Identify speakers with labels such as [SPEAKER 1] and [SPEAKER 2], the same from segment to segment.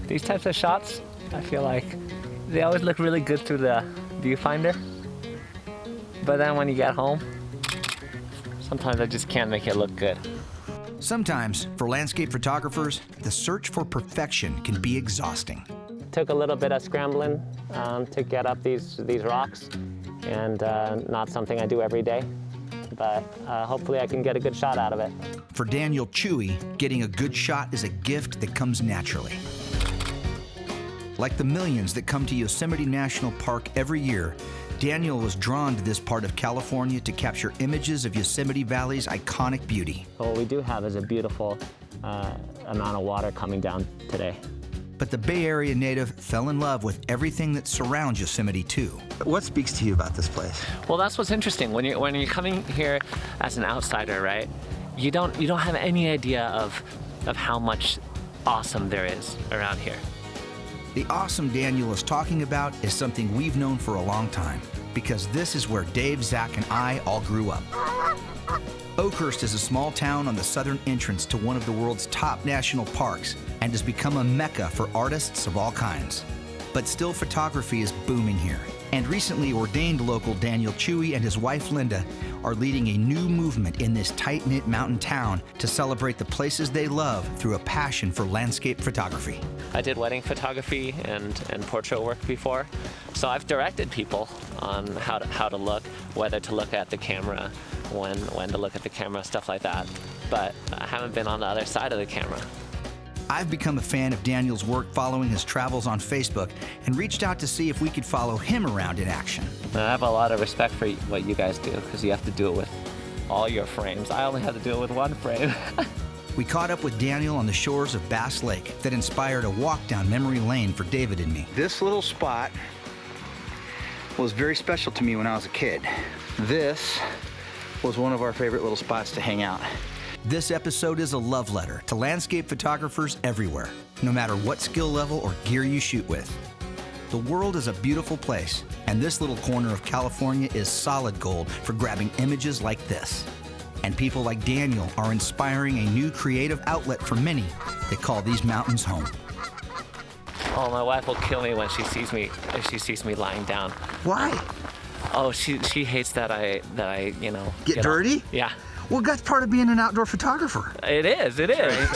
[SPEAKER 1] these types of shots, I feel like they always look really good through the viewfinder. But then when you get home, sometimes I just can't make it look good.
[SPEAKER 2] Sometimes, for landscape photographers, the search for perfection can be exhausting.
[SPEAKER 1] Took a little bit of scrambling to get up these rocks, and not something I do every day, but hopefully I can get a good shot out of it.
[SPEAKER 2] For Daniel Chewy, getting a good shot is a gift that comes naturally. Like the millions that come to Yosemite National Park every year, Daniel was drawn to this part of California to capture images of Yosemite Valley's iconic beauty.
[SPEAKER 1] What we do have is a beautiful amount of water coming down today.
[SPEAKER 2] But the Bay Area native fell in love with everything that surrounds Yosemite too. What speaks to you about this place?
[SPEAKER 1] Well, that's what's interesting. When you're coming here as an outsider, right? You don't have any idea of how much awesome there is around here.
[SPEAKER 2] The awesome Daniel is talking about is something we've known for a long time, because this is where Dave, Zach, and I all grew up. Oakhurst is a small town on the southern entrance to one of the world's top national parks and has become a mecca for artists of all kinds. But still, photography is booming here. And recently ordained local Daniel Chewy and his wife Linda are leading a new movement in this tight-knit mountain town to celebrate the places they love through a passion for landscape photography.
[SPEAKER 1] I did wedding photography and portrait work before, so I've directed people on how to look, whether to look at the camera, when to look at the camera, stuff like that. But I haven't been on the other side of the camera.
[SPEAKER 2] I've become a fan of Daniel's work following his travels on Facebook and reached out to see if we could follow him around in action.
[SPEAKER 1] I have a lot of respect for what you guys do, because you have to do it with all your frames. I only have to do it with one frame.
[SPEAKER 2] We caught up with Daniel on the shores of Bass Lake that inspired a walk down memory lane for David and me.
[SPEAKER 3] This little spot was very special to me when I was a kid. This was one of our favorite little spots to hang out.
[SPEAKER 2] This episode is a love letter to landscape photographers everywhere, no matter what skill level or gear you shoot with. The world is a beautiful place, and this little corner of California is solid gold for grabbing images like this. And people like Daniel are inspiring a new creative outlet for many that call these mountains home.
[SPEAKER 1] Oh, my wife will kill me when she sees me, if she sees me lying down.
[SPEAKER 3] Why?
[SPEAKER 1] Oh, she hates that I
[SPEAKER 3] Get dirty?
[SPEAKER 1] Yeah.
[SPEAKER 3] Well, that's part of being an outdoor photographer.
[SPEAKER 1] It is.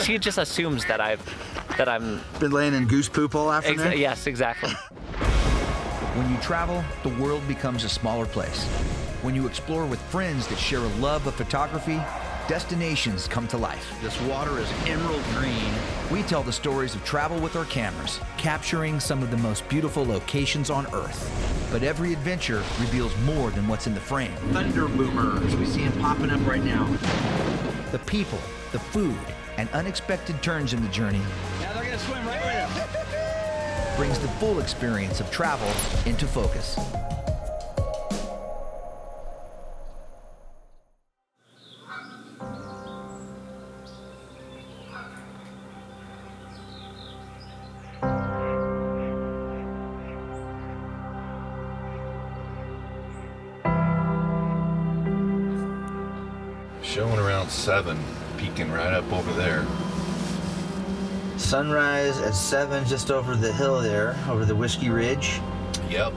[SPEAKER 1] She just assumes that I'm
[SPEAKER 3] Been laying in goose poop all afternoon?
[SPEAKER 1] Yes, exactly.
[SPEAKER 2] When you travel, the world becomes a smaller place. When you explore with friends that share a love of photography, destinations come to life.
[SPEAKER 3] This water is emerald green.
[SPEAKER 2] We tell the stories of travel with our cameras, capturing some of the most beautiful locations on Earth. But every adventure reveals more than what's in the frame.
[SPEAKER 3] Thunder boomers. We see them popping up right now.
[SPEAKER 2] The people, the food, and unexpected turns in the journey
[SPEAKER 3] Now they're gonna swim right with us.
[SPEAKER 2] brings the full experience of travel into focus.
[SPEAKER 4] Showing around 7, peeking right up over there.
[SPEAKER 3] Sunrise at 7 just over the hill there, over the Whiskey Ridge.
[SPEAKER 4] Yep.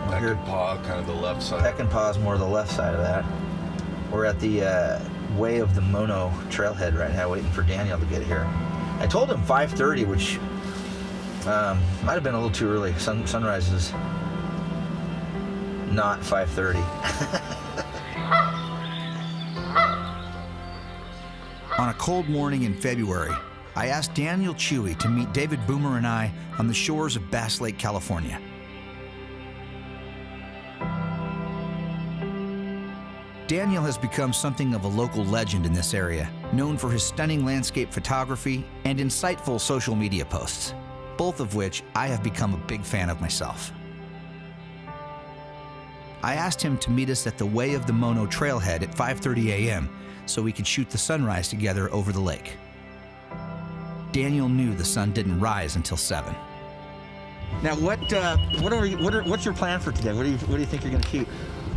[SPEAKER 4] Peckinpah, kind of the left side.
[SPEAKER 3] Peckinpah is more the left side of that. We're at the Way of the Mono trailhead right now, waiting for Daniel to get here. I told him 5:30, which might have been a little too early. Sunrise is not 5:30.
[SPEAKER 2] On a cold morning in February, I asked Daniel Chewy to meet David Boomer and I on the shores of Bass Lake, California. Daniel has become something of a local legend in this area, known for his stunning landscape photography and insightful social media posts, both of which I have become a big fan of myself. I asked him to meet us at the Way of the Mono trailhead at 5:30 a.m. so we could shoot the sunrise together over the lake. Daniel knew the sun didn't rise until 7.
[SPEAKER 3] Now, what's your plan for today? What do you think you're going to shoot?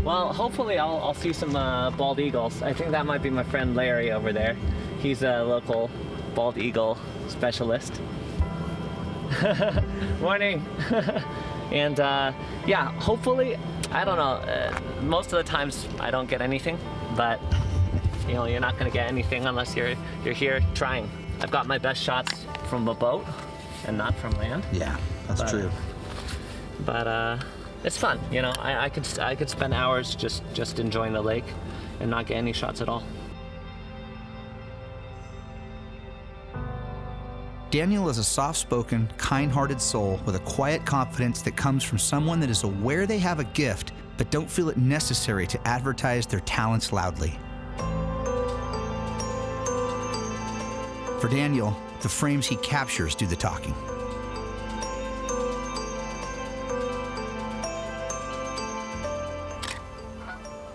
[SPEAKER 1] Well, hopefully I'll see some bald eagles. I think that might be my friend Larry over there. He's a local bald eagle specialist. Morning. And yeah, hopefully, I don't know, most of the times I don't get anything, but you know, you're not gonna get anything unless you're here trying. I've got my best shots from a boat and not from land.
[SPEAKER 3] Yeah, that's true.
[SPEAKER 1] But it's fun, you know. I could spend hours just enjoying the lake and not get any shots at all.
[SPEAKER 2] Daniel is a soft-spoken, kind-hearted soul with a quiet confidence that comes from someone that is aware they have a gift, but don't feel it necessary to advertise their talents loudly. For Daniel, the frames he captures do the talking.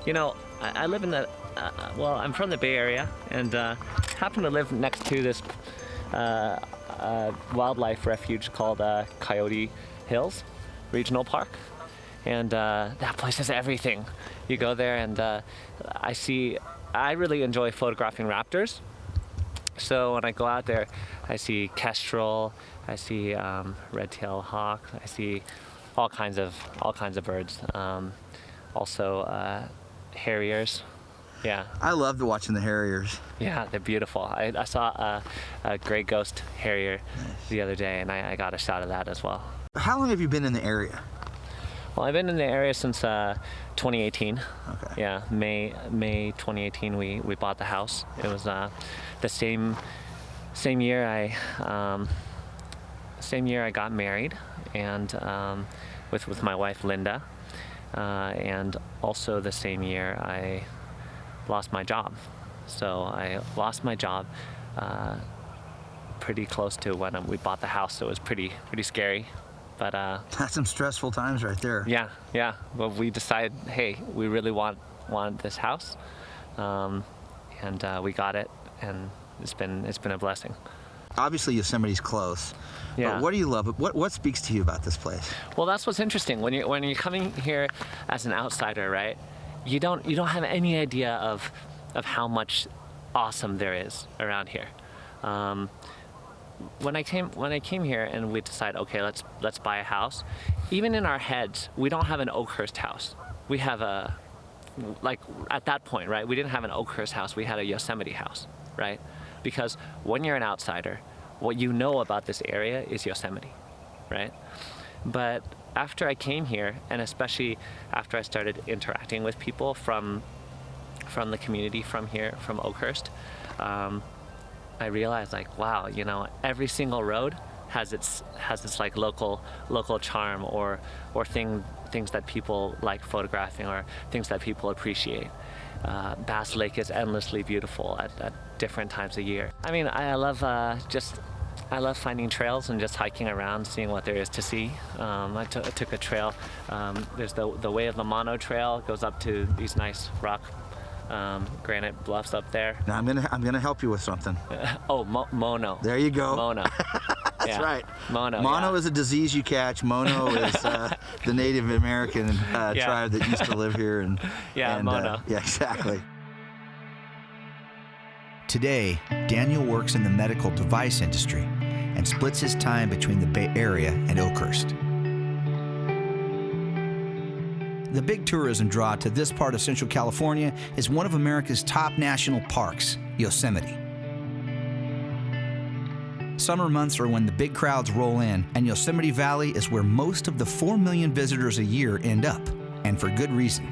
[SPEAKER 1] You know, I live in the, well, I'm from the Bay Area and happen to live next to this wildlife refuge called Coyote Hills Regional Park. And that place is everything. You go there and I really enjoy photographing raptors. So when I go out there, I see kestrel, I see red-tailed hawk, I see all kinds of birds. Also harriers. Yeah.
[SPEAKER 3] I loved watching the harriers.
[SPEAKER 1] Yeah, they're beautiful. I saw a gray ghost harrier the other day, and I got a shot of that as well.
[SPEAKER 3] How long have you been in the area?
[SPEAKER 1] Well, I've been in the area since 2018.
[SPEAKER 3] Okay.
[SPEAKER 1] Yeah, May 2018 we bought the house. It was the same year I got married, and with my wife Linda, and also the same year I lost my job. So I lost my job pretty close to when we bought the house. So it was pretty scary. But
[SPEAKER 3] that's some stressful times right there.
[SPEAKER 1] Yeah. Well, we decided, hey, we really want this house, and we got it, and it's been a blessing.
[SPEAKER 3] Obviously, Yosemite's close.
[SPEAKER 1] Yeah.
[SPEAKER 3] But what do you love? What speaks to you about this place?
[SPEAKER 1] Well, that's what's interesting. When you're coming here as an outsider, right? You don't have any idea of how much awesome there is around here. When I came here and we decided, okay, let's buy a house. Even in our heads, we don't have an Oakhurst house. We have at that point, right? We didn't have an Oakhurst house. We had a Yosemite house, right? Because when you're an outsider, what you know about this area is Yosemite, right? But after I came here, and especially after I started interacting with people from the community from here, from Oakhurst, I realized, like, wow, you know, every single road has its like local charm or things that people like photographing or things that people appreciate. Bass Lake is endlessly beautiful at different times of year. I mean, I love finding trails and just hiking around, seeing what there is to see. I took a trail. There's the Way of the Mono Trail. It goes up to these nice rock granite bluffs up there.
[SPEAKER 3] Now I'm gonna help you with something.
[SPEAKER 1] Mono.
[SPEAKER 3] There you go.
[SPEAKER 1] Mono.
[SPEAKER 3] That's
[SPEAKER 1] Yeah.
[SPEAKER 3] right.
[SPEAKER 1] Mono.
[SPEAKER 3] Mono
[SPEAKER 1] Yeah.
[SPEAKER 3] is a disease you catch. Mono is the Native American tribe that used to live here. And
[SPEAKER 1] Mono.
[SPEAKER 3] Yeah, exactly.
[SPEAKER 2] Today, Daniel works in the medical device industry and splits his time between the Bay Area and Oakhurst. The big tourism draw to this part of Central California is one of America's top national parks, Yosemite. Summer months are when the big crowds roll in, and Yosemite Valley is where most of the 4 million visitors a year end up, and for good reason.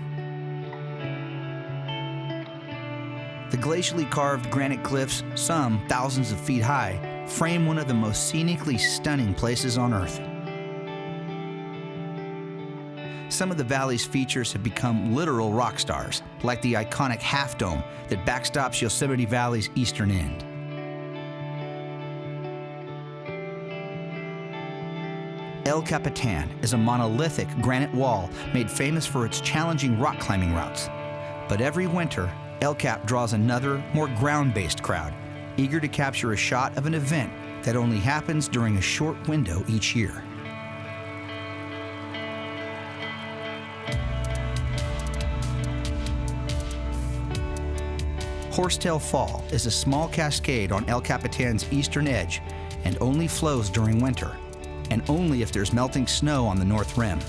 [SPEAKER 2] The glacially carved granite cliffs, some thousands of feet high, frame one of the most scenically stunning places on Earth. Some of the valley's features have become literal rock stars, like the iconic Half Dome that backstops Yosemite Valley's eastern end. El Capitan is a monolithic granite wall made famous for its challenging rock climbing routes. But every winter, El Cap draws another, more ground-based crowd, eager to capture a shot of an event that only happens during a short window each year. Horsetail Fall is a small cascade on El Capitan's eastern edge and only flows during winter. and only if there's melting snow on the north rim.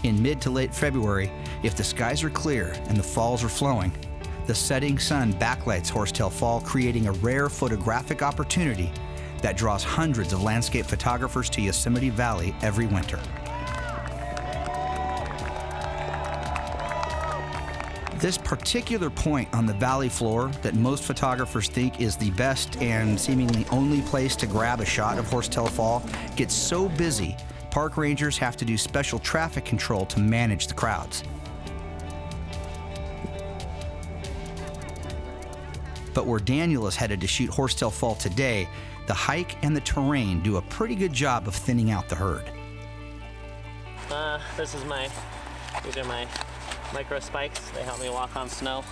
[SPEAKER 2] In mid to late February, if the skies are clear and the falls are flowing, the setting sun backlights Horsetail Fall, creating a rare photographic opportunity that draws hundreds of landscape photographers to Yosemite Valley every winter. This particular point on the valley floor that most photographers think is the best and seemingly only place to grab a shot of Horsetail Fall gets so busy, park rangers have to do special traffic control to manage the crowds. But where Daniel is headed to shoot Horsetail Fall today, the hike and the terrain do a pretty good job of thinning out the herd.
[SPEAKER 1] These are my micro spikes. They help me walk on snow.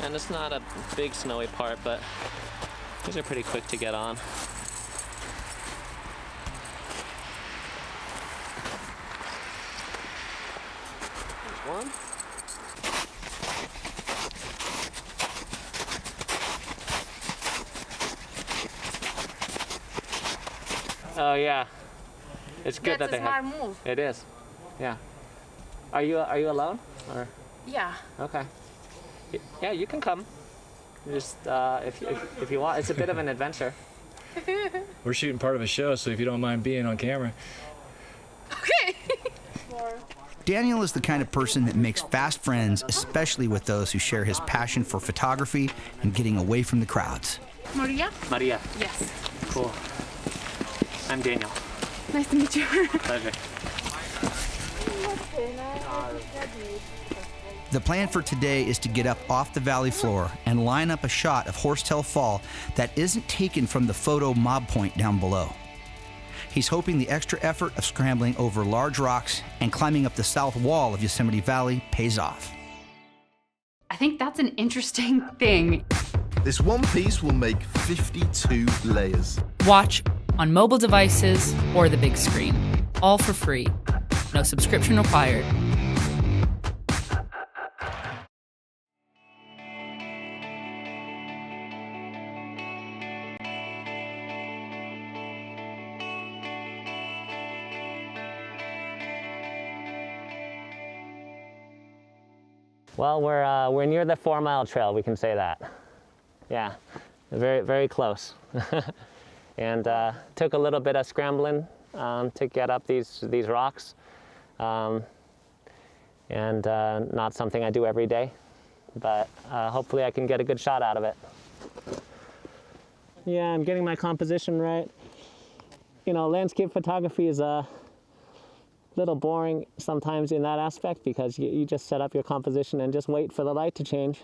[SPEAKER 1] And it's not a big snowy part, but these are pretty quick to get on. There's one. Oh yeah, it's good that they have.
[SPEAKER 5] That's a smart move.
[SPEAKER 1] It is, yeah. Are you alone? Or?
[SPEAKER 5] Yeah.
[SPEAKER 1] Okay. Yeah, you can come. Just if you want, it's a bit of an adventure.
[SPEAKER 6] We're shooting part of a show, so if you don't mind being on camera.
[SPEAKER 5] Okay.
[SPEAKER 2] Daniel is the kind of person that makes fast friends, especially with those who share his passion for photography and getting away from the crowds.
[SPEAKER 5] Maria?
[SPEAKER 1] Maria.
[SPEAKER 5] Yes.
[SPEAKER 1] Cool. I'm Daniel.
[SPEAKER 5] Nice to meet you.
[SPEAKER 1] Pleasure.
[SPEAKER 2] The plan for today is to get up off the valley floor and line up a shot of Horsetail Fall that isn't taken from the photo mob point down below. He's hoping the extra effort of scrambling over large rocks and climbing up the south wall of Yosemite Valley pays off.
[SPEAKER 7] I think that's an interesting thing.
[SPEAKER 8] This one piece will make 52 layers.
[SPEAKER 7] Watch on mobile devices or the big screen. All for free. No subscription required.
[SPEAKER 1] Well, we're near the 4 Mile Trail. We can say that. Yeah, very very close. And took a little bit of scrambling to get up these rocks, and not something I do every day, but hopefully I can get a good shot out of it. Yeah, I'm getting my composition right. You know, landscape photography is a little boring sometimes in that aspect because you just set up your composition and just wait for the light to change.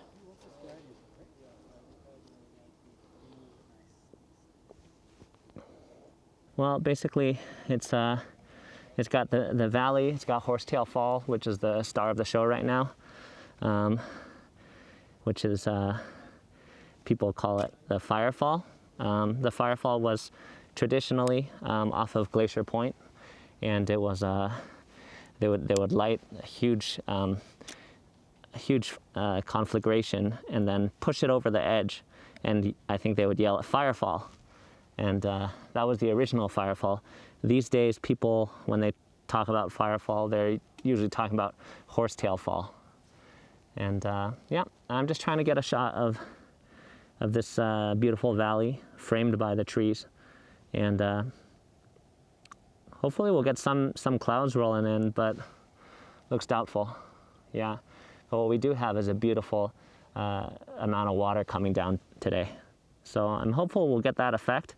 [SPEAKER 1] Well, basically, it's got the valley, it's got Horsetail Fall, which is the star of the show right now, which is, people call it the Firefall. The Firefall was traditionally off of Glacier Point, and it was, they would light a huge conflagration and then push it over the edge, and I think they would yell at Firefall. And that was the original Firefall. These days, people, when they talk about Firefall, they're usually talking about Horsetail Fall. And yeah, I'm just trying to get a shot of this beautiful valley framed by the trees. And hopefully we'll get some clouds rolling in, but looks doubtful. Yeah, but what we do have is a beautiful amount of water coming down today. So I'm hopeful we'll get that effect.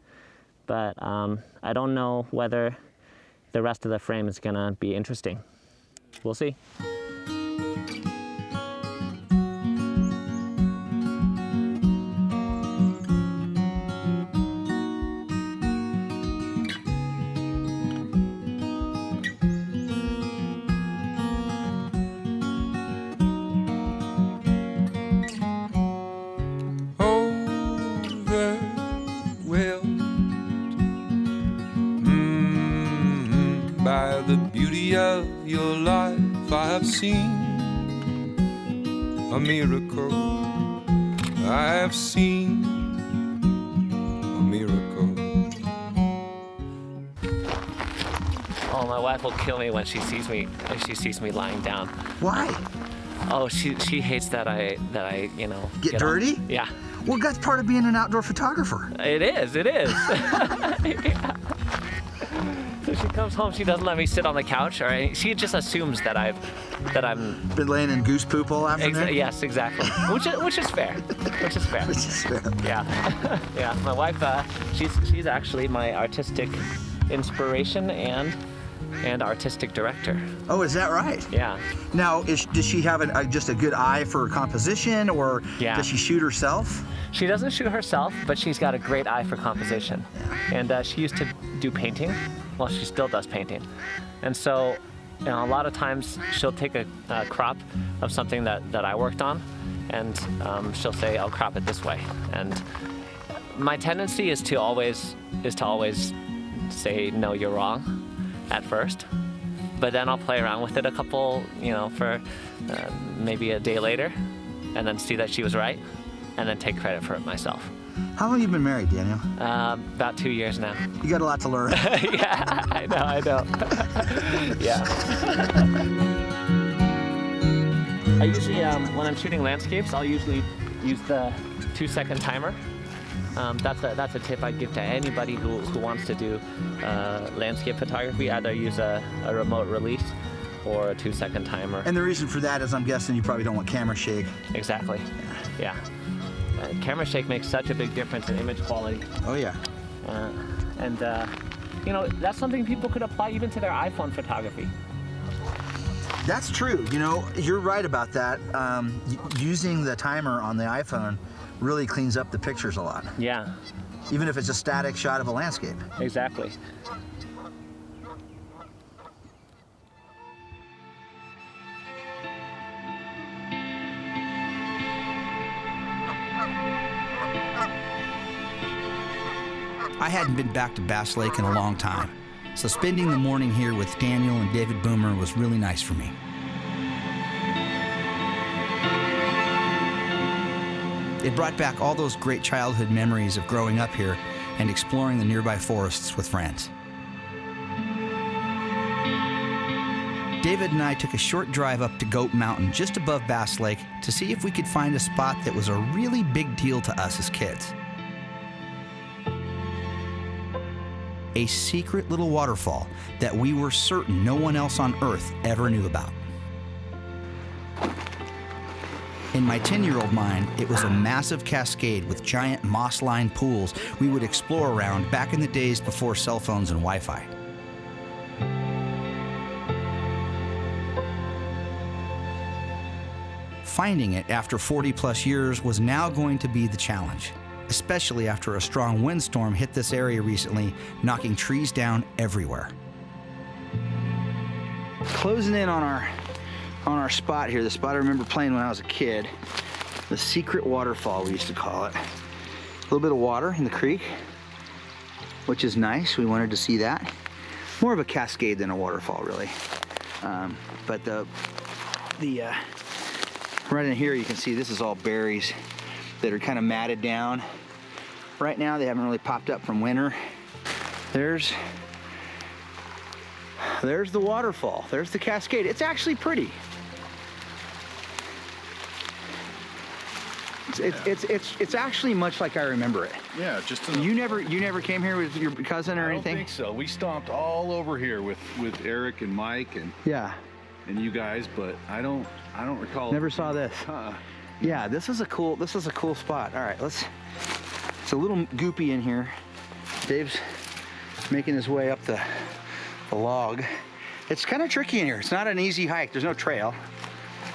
[SPEAKER 1] But I don't know whether the rest of the frame is gonna be interesting. We'll see.
[SPEAKER 9] By the beauty of your life, I have seen a miracle. I have seen a miracle.
[SPEAKER 1] Oh, my wife will kill me when she sees me lying down.
[SPEAKER 3] Why?
[SPEAKER 1] Oh, she hates that I
[SPEAKER 3] Get dirty?
[SPEAKER 1] Yeah.
[SPEAKER 3] Well, that's part of being an outdoor photographer.
[SPEAKER 1] It is. Yeah. So she comes home, she doesn't let me sit on the couch, or she just assumes that I'm
[SPEAKER 3] Been laying in goose poop all afternoon?
[SPEAKER 1] yes, exactly. Which is fair. Which is fair. Yeah. Yeah. My wife, she's actually my artistic inspiration and artistic director.
[SPEAKER 3] Oh, is that right?
[SPEAKER 1] Yeah.
[SPEAKER 3] Now, does she have just a good eye for composition, or
[SPEAKER 1] Yeah.
[SPEAKER 3] does she shoot herself?
[SPEAKER 1] She doesn't shoot herself, but she's got a great eye for composition. And she used to do painting. Well, she still does painting. And so, a lot of times she'll take a crop of something that I worked on, and she'll say, I'll crop it this way. And my tendency is to always say, no, you're wrong at first. But then I'll play around with it a couple, for maybe a day later, and then see that she was right, and then take credit for it myself.
[SPEAKER 3] How long have you been married, Daniel?
[SPEAKER 1] About 2 years now.
[SPEAKER 3] You got a lot to learn.
[SPEAKER 1] Yeah, I know. Yeah. I usually, when I'm shooting landscapes, I'll usually use the 2-second timer. That's a tip I'd give to anybody who wants to do landscape photography. Either use a remote release or a 2-second timer.
[SPEAKER 3] And the reason for that is, I'm guessing you probably don't want camera shake.
[SPEAKER 1] Exactly. Yeah. Camera shake makes such a big difference in image quality.
[SPEAKER 3] Oh yeah.
[SPEAKER 1] And that's something people could apply even to their iPhone photography.
[SPEAKER 3] That's true. You're right about that. Using the timer on the iPhone really cleans up the pictures a lot.
[SPEAKER 1] Yeah.
[SPEAKER 3] Even if it's a static shot of a landscape.
[SPEAKER 1] Exactly.
[SPEAKER 2] I hadn't been back to Bass Lake in a long time, so spending the morning here with Daniel and David Boomer was really nice for me. It brought back all those great childhood memories of growing up here and exploring the nearby forests with friends. David and I took a short drive up to Goat Mountain just above Bass Lake to see if we could find a spot that was a really big deal to us as kids. A secret little waterfall that we were certain no one else on Earth ever knew about. In my 10-year-old mind, it was a massive cascade with giant moss-lined pools we would explore around back in the days before cell phones and Wi-Fi. Finding it after 40-plus years was now going to be the challenge, especially after a strong windstorm hit this area recently, knocking trees down everywhere. Closing in on our spot here, the spot I remember playing when I was a kid, the secret waterfall we used to call it. A little bit of water in the creek, which is nice. We wanted to see that. More of a cascade than a waterfall, really. But right in here you can see this is all berries that are kind of matted down. Right now they haven't really popped up from winter. There's the waterfall. There's the cascade. It's actually pretty. It's actually much like I remember it.
[SPEAKER 8] Yeah, just
[SPEAKER 3] You never came here with your cousin or anything?
[SPEAKER 8] I don't think so. We stomped all over here with Eric and Mike and you guys, but I don't recall.
[SPEAKER 3] Never saw this. Yeah, this is a cool spot. All right, it's a little goopy in here. Dave's making his way up the log. It's kind of tricky in here. It's not an easy hike. There's no trail.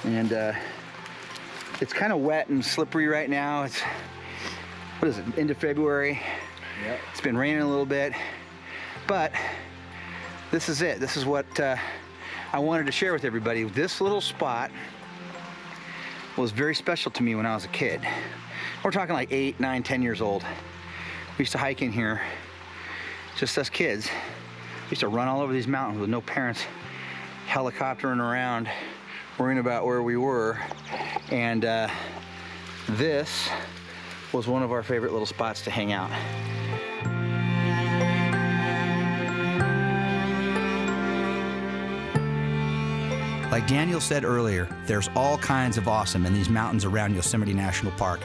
[SPEAKER 3] And it's kind of wet and slippery right now. It's, what is it, end of February? Yep. It's been raining a little bit. But this is it. This is what I wanted to share with everybody. This little spot was very special to me when I was a kid. We're talking like 8, 9, 10 years old. We used to hike in here, just us kids. We used to run all over these mountains with no parents helicoptering around, worrying about where we were. And this was one of our favorite little spots to hang out.
[SPEAKER 2] Like Daniel said earlier, there's all kinds of awesome in these mountains around Yosemite National Park.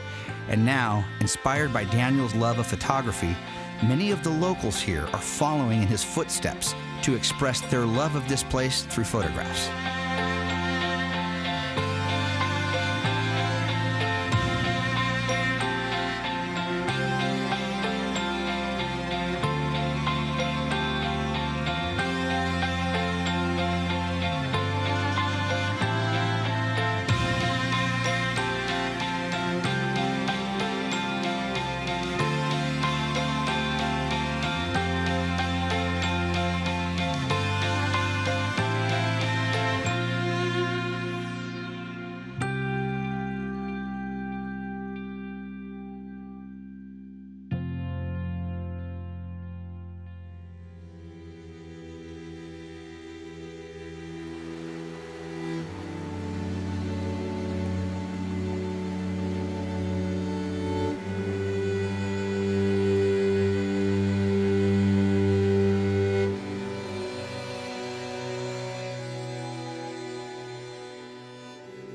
[SPEAKER 2] And now, inspired by Daniel's love of photography, many of the locals here are following in his footsteps to express their love of this place through photographs.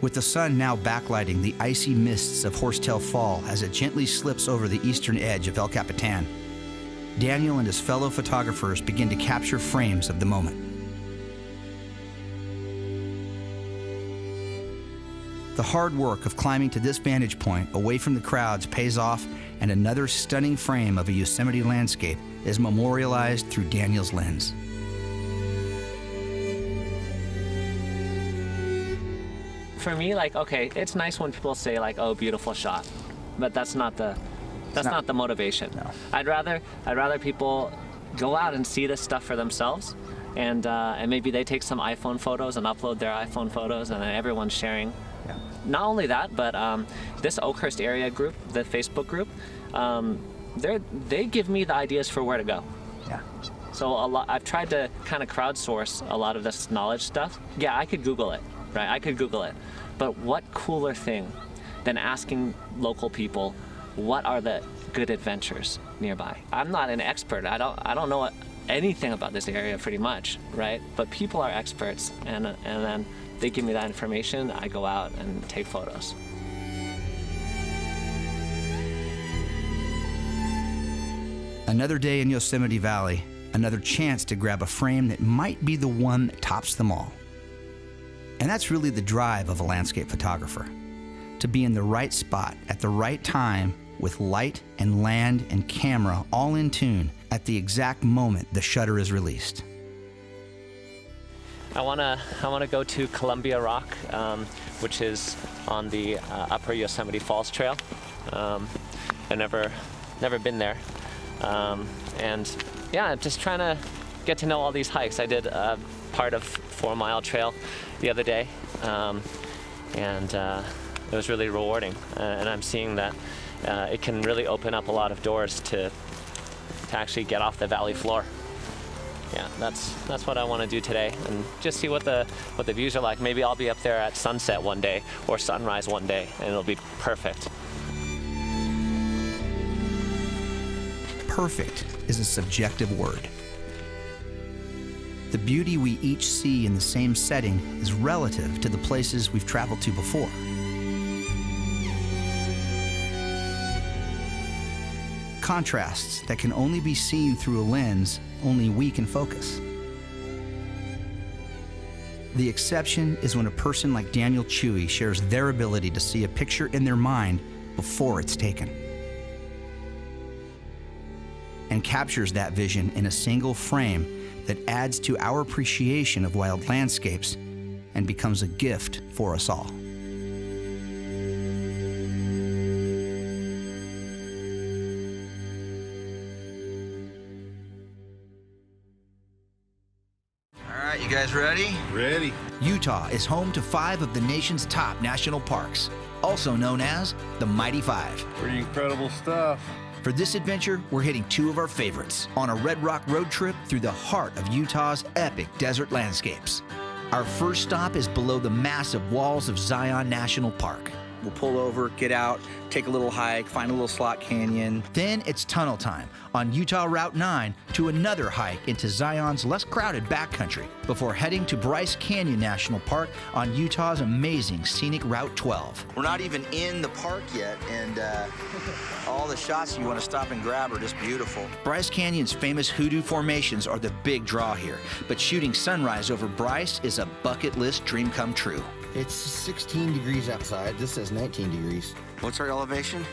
[SPEAKER 2] With the sun now backlighting the icy mists of Horsetail Fall as it gently slips over the eastern edge of El Capitan, Daniel and his fellow photographers begin to capture frames of the moment. The hard work of climbing to this vantage point away from the crowds pays off, and another stunning frame of a Yosemite landscape is memorialized through Daniel's lens.
[SPEAKER 1] For me, like, okay, it's nice when people say like, "Oh, beautiful shot," but that's not the motivation.
[SPEAKER 2] No.
[SPEAKER 1] I'd rather people go out and see this stuff for themselves, and maybe they take some iPhone photos and upload their iPhone photos, and then everyone's sharing.
[SPEAKER 2] Yeah.
[SPEAKER 1] Not only that, but this Oakhurst area group, the Facebook group, they give me the ideas for where to go.
[SPEAKER 2] Yeah.
[SPEAKER 1] So I've tried to kind of crowdsource a lot of this knowledge stuff. Yeah, I could Google it, right? I could Google it. But what cooler thing than asking local people, what are the good adventures nearby? I'm not an expert. I don't know anything about this area pretty much, right? But people are experts, and then they give me that information. I go out and take photos.
[SPEAKER 2] Another day in Yosemite Valley, another chance to grab a frame that might be the one that tops them all. And that's really the drive of a landscape photographer, to be in the right spot at the right time with light and land and camera all in tune at the exact moment the shutter is released.
[SPEAKER 1] I wanna go to Columbia Rock, which is on the Upper Yosemite Falls Trail. I've never been there, and yeah, I'm just trying to get to know all these hikes. I did part of 4 Mile Trail the other day, and it was really rewarding. And I'm seeing that it can really open up a lot of doors to actually get off the valley floor. Yeah, that's what I want to do today, and just see what the views are like. Maybe I'll be up there at sunset one day or sunrise one day, and it'll be perfect.
[SPEAKER 2] Perfect is a subjective word. The beauty we each see in the same setting is relative to the places we've traveled to before. Contrasts that can only be seen through a lens only we can focus. The exception is when a person like Daniel Chewy shares their ability to see a picture in their mind before it's taken, and captures that vision in a single frame that adds to our appreciation of wild landscapes and becomes a gift for us all.
[SPEAKER 3] All right, you guys ready?
[SPEAKER 8] Ready.
[SPEAKER 2] Utah is home to 5 of the nation's top national parks, also known as the Mighty Five.
[SPEAKER 8] Pretty incredible stuff.
[SPEAKER 2] For this adventure, we're hitting 2 of our favorites on a Red Rock road trip through the heart of Utah's epic desert landscapes. Our first stop is below the massive walls of Zion National Park. We'll pull over, get out, take a little hike, find a little slot canyon. Then it's tunnel time on Utah Route 9 to another hike into Zion's less crowded backcountry before heading to Bryce Canyon National Park on Utah's amazing scenic Route 12. We're not even in the park yet, and all the shots you want to stop and grab are just beautiful. Bryce Canyon's famous hoodoo formations are the big draw here, but shooting sunrise over Bryce is a bucket list dream come true.
[SPEAKER 10] It's 16 degrees outside. This says 19 degrees.
[SPEAKER 2] What's our elevation?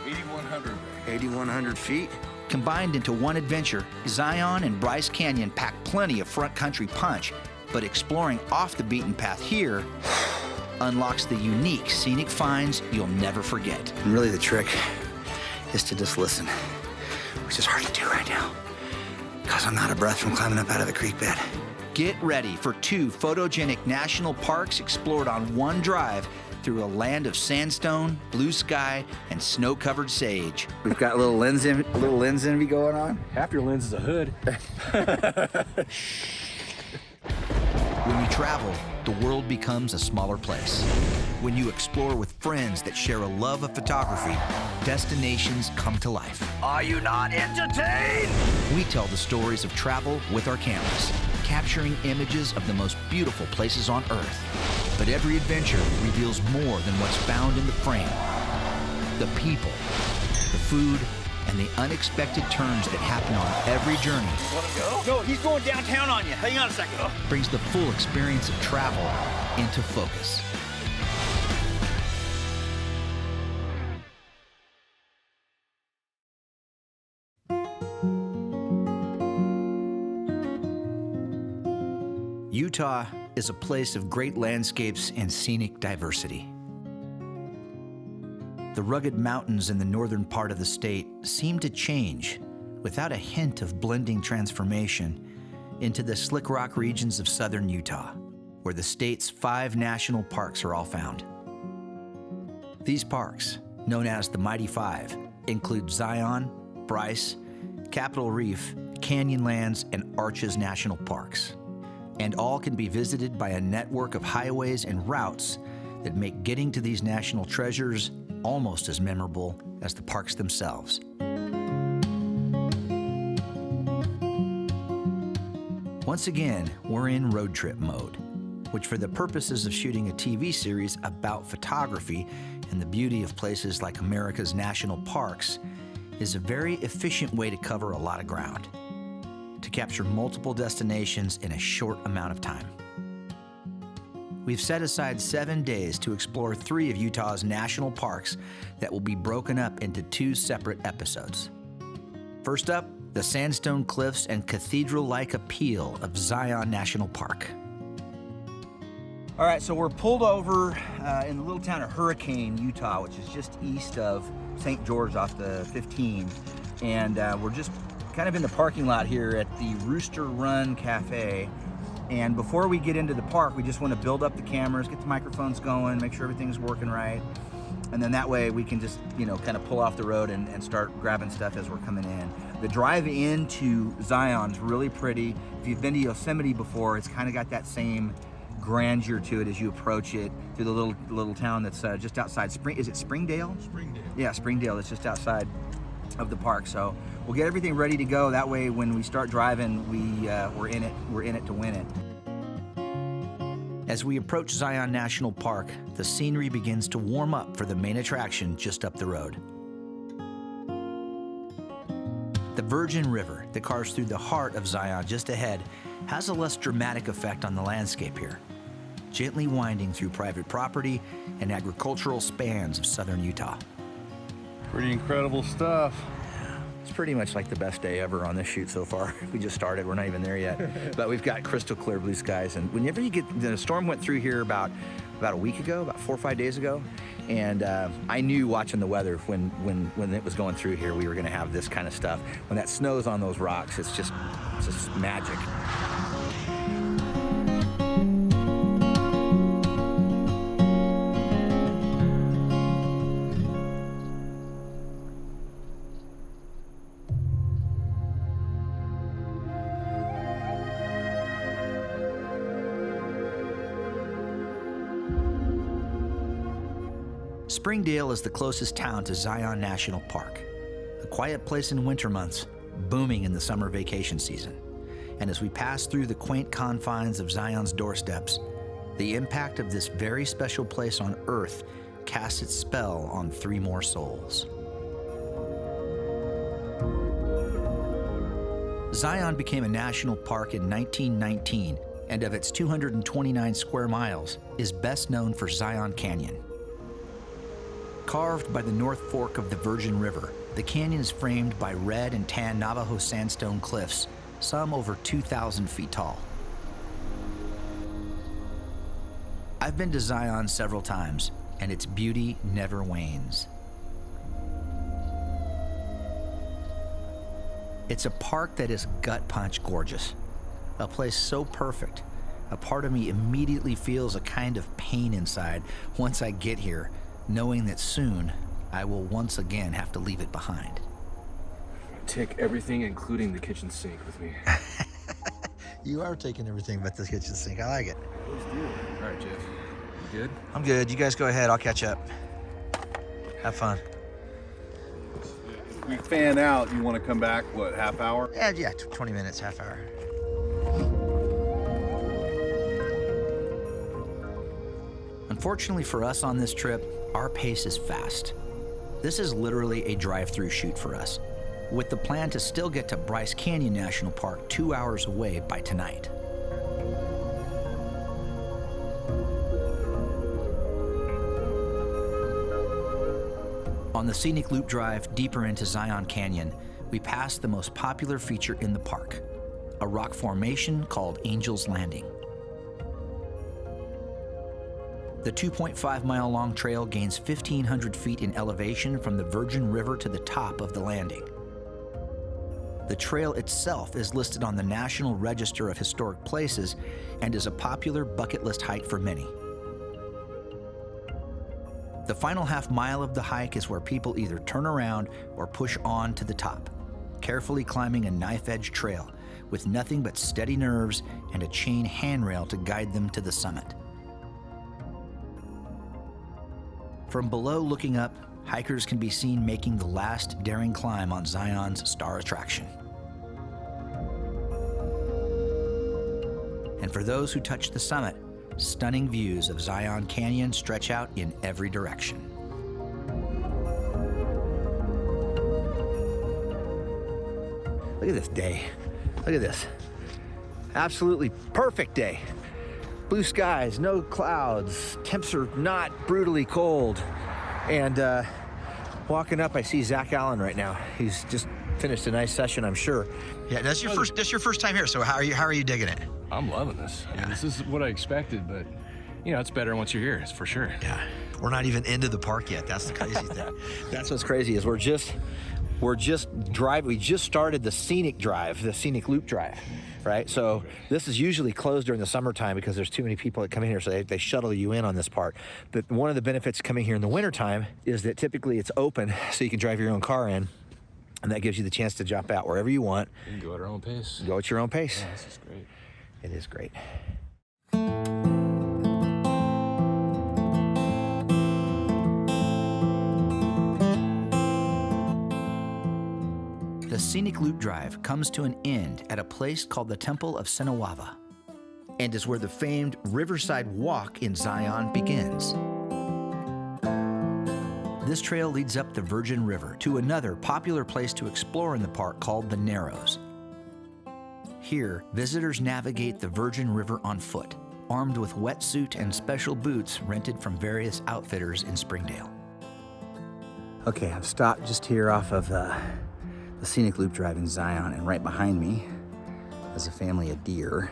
[SPEAKER 4] 8,100.
[SPEAKER 2] 8,100 feet. Combined into one adventure, Zion and Bryce Canyon pack plenty of front country punch, but exploring off the beaten path here unlocks the unique scenic finds you'll never forget. And really the trick is to just listen, which is hard to do right now, because I'm out of breath from climbing up out of the creek bed. Get ready for 2 photogenic national parks explored on one drive through a land of sandstone, blue sky, and snow-covered sage. We've got a little lens envy going on.
[SPEAKER 6] Half your lens is a hood.
[SPEAKER 2] When you travel, the world becomes a smaller place. When you explore with friends that share a love of photography, destinations come to life. Are you not entertained? We tell the stories of travel with our cameras, capturing images of the most beautiful places on Earth. But every adventure reveals more than what's found in the frame. The people, the food, and the unexpected turns that happen on every journey.
[SPEAKER 10] Want to go? No, he's going downtown on you. Hang on a second.
[SPEAKER 2] Brings the full experience of travel into focus. Utah is a place of great landscapes and scenic diversity. The rugged mountains in the northern part of the state seem to change without a hint of blending transformation into the slick rock regions of southern Utah, where the state's 5 national parks are all found. These parks, known as the Mighty Five, include Zion, Bryce, Capitol Reef, Canyonlands, and Arches National Parks. And all can be visited by a network of highways and routes that make getting to these national treasures almost as memorable as the parks themselves. Once again, we're in road trip mode, which for the purposes of shooting a TV series about photography and the beauty of places like America's national parks is a very efficient way to cover a lot of ground, to capture multiple destinations in a short amount of time. We've set aside 7 days to explore 3 of Utah's national parks that will be broken up into 2 separate episodes. First up, the sandstone cliffs and cathedral-like appeal of Zion National Park. All right, so we're pulled over in the little town of Hurricane, Utah, which is just east of St. George off the 15. And we're just kind of in the parking lot here at the Rooster Run Cafe. And before we get into the park, we just want to build up the cameras, get the microphones going, make sure everything's working right. And then that way we can just, kind of pull off the road and start grabbing stuff as we're coming in. The drive into Zion's really pretty. If you've been to Yosemite before, it's kind of got that same grandeur to it as you approach it through the little town that's just outside Is it Springdale?
[SPEAKER 4] Springdale. Yeah,
[SPEAKER 2] Springdale. It's just outside of the park. So we'll get everything ready to go. That way, when we start driving, we're in it. We're in it to win it. As we approach Zion National Park, the scenery begins to warm up for the main attraction just up the road. The Virgin River that carves through the heart of Zion just ahead has a less dramatic effect on the landscape here, gently winding through private property and agricultural spans of southern Utah.
[SPEAKER 8] Pretty incredible stuff.
[SPEAKER 2] It's pretty much like the best day ever on this shoot so far. We just started, we're not even there yet. But we've got crystal clear blue skies. And whenever the storm went through here about a week ago, about 4 or 5 days ago. And I knew watching the weather when it was going through here, we were gonna have this kind of stuff. When that snow's on those rocks, it's just magic. Springdale is the closest town to Zion National Park, a quiet place in winter months, booming in the summer vacation season. And as we pass through the quaint confines of Zion's doorsteps, the impact of this very special place on earth casts its spell on 3 more souls. Zion became a national park in 1919, and of its 229 square miles, is best known for Zion Canyon. Carved by the North Fork of the Virgin River, the canyon is framed by red and tan Navajo sandstone cliffs, some over 2,000 feet tall. I've been to Zion several times, and its beauty never wanes. It's a park that is gut-punch gorgeous, a place so perfect, a part of me immediately feels a kind of pain inside once I get here, knowing that soon I will once again have to leave it behind.
[SPEAKER 6] Take everything, including the kitchen sink, with me.
[SPEAKER 3] You are taking everything but the kitchen sink. I like it.
[SPEAKER 6] Let's do it. All right, Jeff. You good?
[SPEAKER 3] I'm good. You guys go ahead. I'll catch up. Have fun.
[SPEAKER 8] We fan out. You want to come back, what, half hour?
[SPEAKER 3] Yeah, 20 minutes, half hour.
[SPEAKER 2] Unfortunately for us on this trip, our pace is fast. This is literally a drive-through shoot for us, with the plan to still get to Bryce Canyon National Park 2 hours away by tonight. On the scenic loop drive deeper into Zion Canyon, we pass the most popular feature in the park, a rock formation called Angel's Landing. The 2.5-mile-long trail gains 1,500 feet in elevation from the Virgin River to the top of the landing. The trail itself is listed on the National Register of Historic Places and is a popular bucket list hike for many. The final half mile of the hike is where people either turn around or push on to the top, carefully climbing a knife-edge trail with nothing but steady nerves and a chain handrail to guide them to the summit. From below looking up, hikers can be seen making the last daring climb on Zion's star attraction. And for those who touch the summit, stunning views of Zion Canyon stretch out in every direction. Look at this day. Look at this. Absolutely perfect day. Blue skies, no clouds, temps are not brutally cold. And walking up, I see Zach Allen right now. He's just finished a nice session, I'm sure. Yeah, that's your first time here. So how are you digging it?
[SPEAKER 6] I'm loving this. I mean, this is what I expected, but you know, it's better once you're here, it's for sure.
[SPEAKER 3] Yeah. We're not even into the park yet. That's the crazy thing.
[SPEAKER 2] That's what's crazy is we just started the scenic drive, the scenic loop drive, right? So this is usually closed during the summertime because there's too many people that come in here, so they shuttle you in on this part. But one of the benefits coming here in the wintertime is that typically it's open, so you can drive your own car in, and that gives you the chance to jump out wherever you want.
[SPEAKER 6] You can go at our own pace.
[SPEAKER 2] Go at your own pace.
[SPEAKER 6] Yeah, this is great.
[SPEAKER 2] It is great. The scenic loop drive comes to an end at a place called the Temple of Senawava, and is where the famed Riverside Walk in Zion begins. This trail leads up the Virgin River to another popular place to explore in the park called the Narrows. Here, visitors navigate the Virgin River on foot, armed with wetsuit and special boots rented from various outfitters in Springdale. Okay, I've stopped just here off of the scenic loop drive in Zion, and right behind me is a family of deer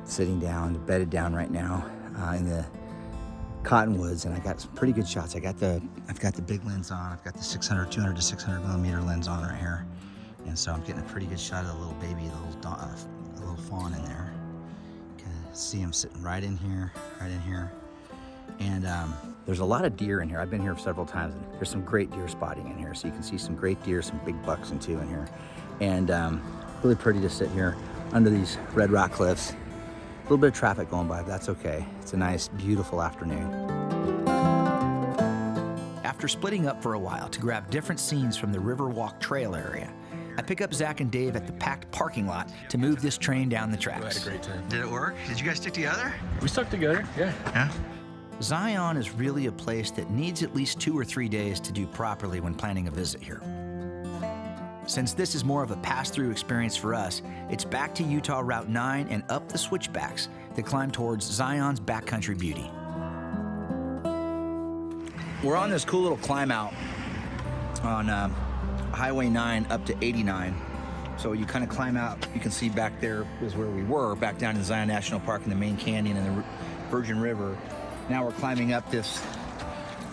[SPEAKER 2] sitting down, bedded down right now in the cottonwoods, and I got some pretty good shots. I've got the big lens on. I've got the 200 to 600 millimeter lens on right here, and so I'm getting a pretty good shot of the little baby, the little fawn in there. You can see him sitting right in here, and there's a lot of deer in here. I've been here several times, and there's some great deer spotting in here. So you can see some great deer, some big bucks and two in here. And really pretty to sit here under these red rock cliffs. A little bit of traffic going by, but that's okay. It's a nice, beautiful afternoon. After splitting up for a while to grab different scenes from the Riverwalk Trail area, I pick up Zach and Dave at the packed parking lot to move this train down the tracks.
[SPEAKER 6] We had a great time.
[SPEAKER 3] Did it work? Did you guys stick together?
[SPEAKER 6] We stuck together, yeah.
[SPEAKER 3] Yeah.
[SPEAKER 2] Zion is really a place that needs at least 2 or 3 days to do properly when planning a visit here. Since this is more of a pass-through experience for us, it's back to Utah Route 9 and up the switchbacks that climb towards Zion's backcountry beauty. We're on this cool little climb out on Highway 9 up to 89. So you kind of climb out, you can see back there is where we were, back down in Zion National Park in the main canyon and the Virgin River. Now we're climbing up this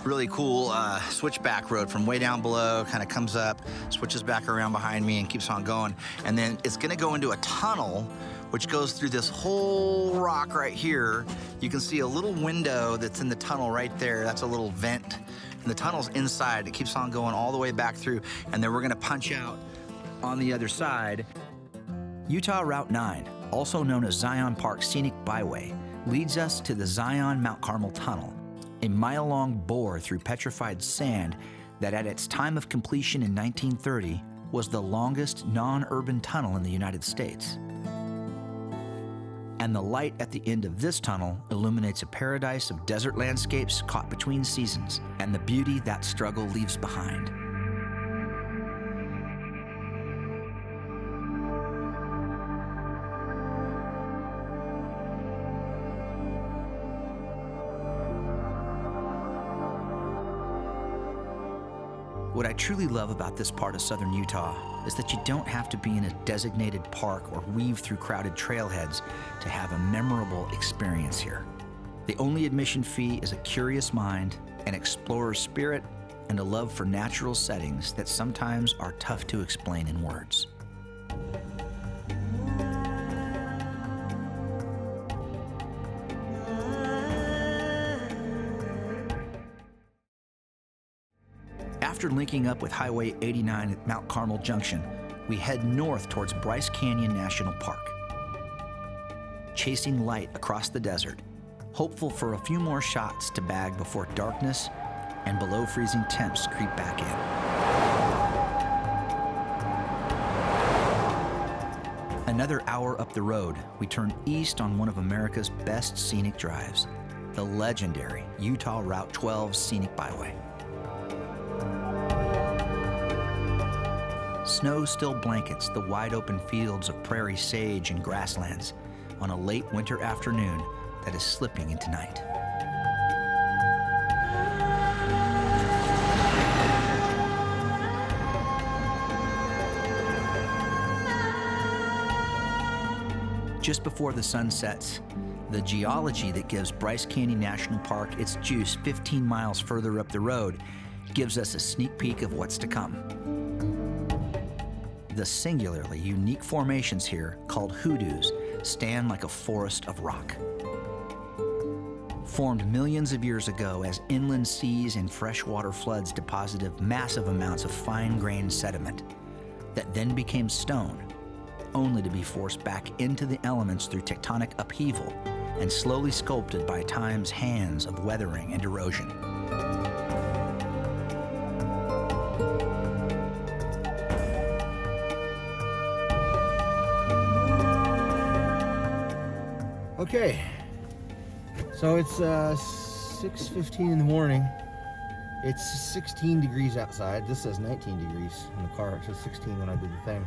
[SPEAKER 2] really cool switchback road from way down below, kind of comes up, switches back around behind me and keeps on going. And then it's gonna go into a tunnel which goes through this whole rock right here. You can see a little window that's in the tunnel right there. That's a little vent. And the tunnel's inside. It keeps on going all the way back through. And then we're gonna punch out on the other side. Utah Route 9, also known as Zion Park Scenic Byway, leads us to the Zion Mount Carmel Tunnel, a mile-long bore through petrified sand that at its time of completion in 1930 was the longest non-urban tunnel in the United States. And the light at the end of this tunnel illuminates a paradise of desert landscapes caught between seasons and the beauty that struggle leaves behind. What I truly love about this part of southern Utah is that you don't have to be in a designated park or weave through crowded trailheads to have a memorable experience here. The only admission fee is a curious mind, an explorer's spirit, and a love for natural settings that sometimes are tough to explain in words. After linking up with Highway 89 at Mount Carmel Junction, we head north towards Bryce Canyon National Park. Chasing light across the desert, hopeful for a few more shots to bag before darkness and below freezing temps creep back in. Another hour up the road, we turn east on one of America's best scenic drives, the legendary Utah Route 12 Scenic Byway. Snow still blankets the wide-open fields of prairie sage and grasslands on a late winter afternoon that is slipping into night. Just before the sun sets, the geology that gives Bryce Canyon National Park its juice 15 miles further up the road gives us a sneak peek of what's to come. The singularly unique formations here, called hoodoos, stand like a forest of rock. Formed millions of years ago as inland seas and freshwater floods deposited massive amounts of fine-grained sediment that then became stone, only to be forced back into the elements through tectonic upheaval and slowly sculpted by time's hands of weathering and erosion.
[SPEAKER 10] Okay, so it's 6:15 in the morning. It's 16 degrees outside. This says 19 degrees in the car. It says 16 when I did the thing.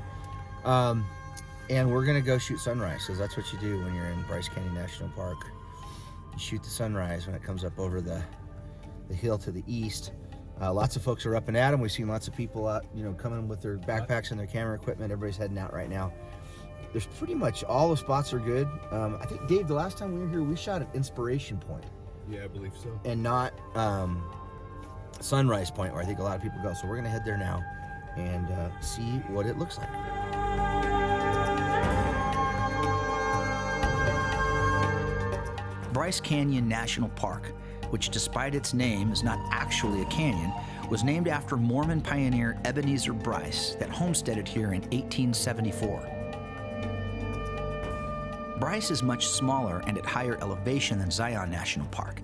[SPEAKER 10] And we're gonna go shoot sunrise, because that's what you do when you're in Bryce Canyon National Park. You shoot the sunrise when it comes up over the hill to the east. Lots of folks are up and at 'em. We've seen lots of people out, coming with their backpacks and their camera equipment. Everybody's heading out right now. There's pretty much all the spots are good. I think, Dave, the last time we were here, we shot at Inspiration Point.
[SPEAKER 4] Yeah, I believe so.
[SPEAKER 10] And not Sunrise Point, where I think a lot of people go. So we're gonna head there now and see what it looks like.
[SPEAKER 2] Bryce Canyon National Park, which despite its name is not actually a canyon, was named after Mormon pioneer Ebenezer Bryce that homesteaded here in 1874. Bryce is much smaller and at higher elevation than Zion National Park.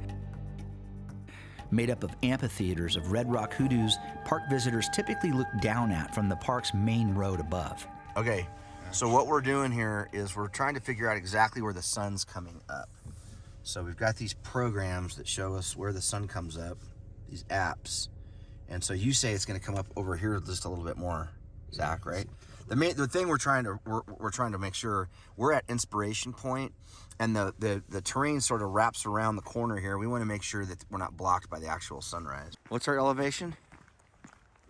[SPEAKER 2] made up of amphitheaters of red rock hoodoos park visitors typically look down at from the park's main road above.
[SPEAKER 10] Okay, so what we're doing here is we're trying to figure out exactly where the sun's coming up. So we've got these programs that show us where the sun comes up, these apps. And so you say it's going to come up over here just a little bit more, Zach, right? The thing we're trying to make sure we're at Inspiration Point, and the terrain sort of wraps around the corner here. We want to make sure that we're not blocked by the actual sunrise. What's our elevation?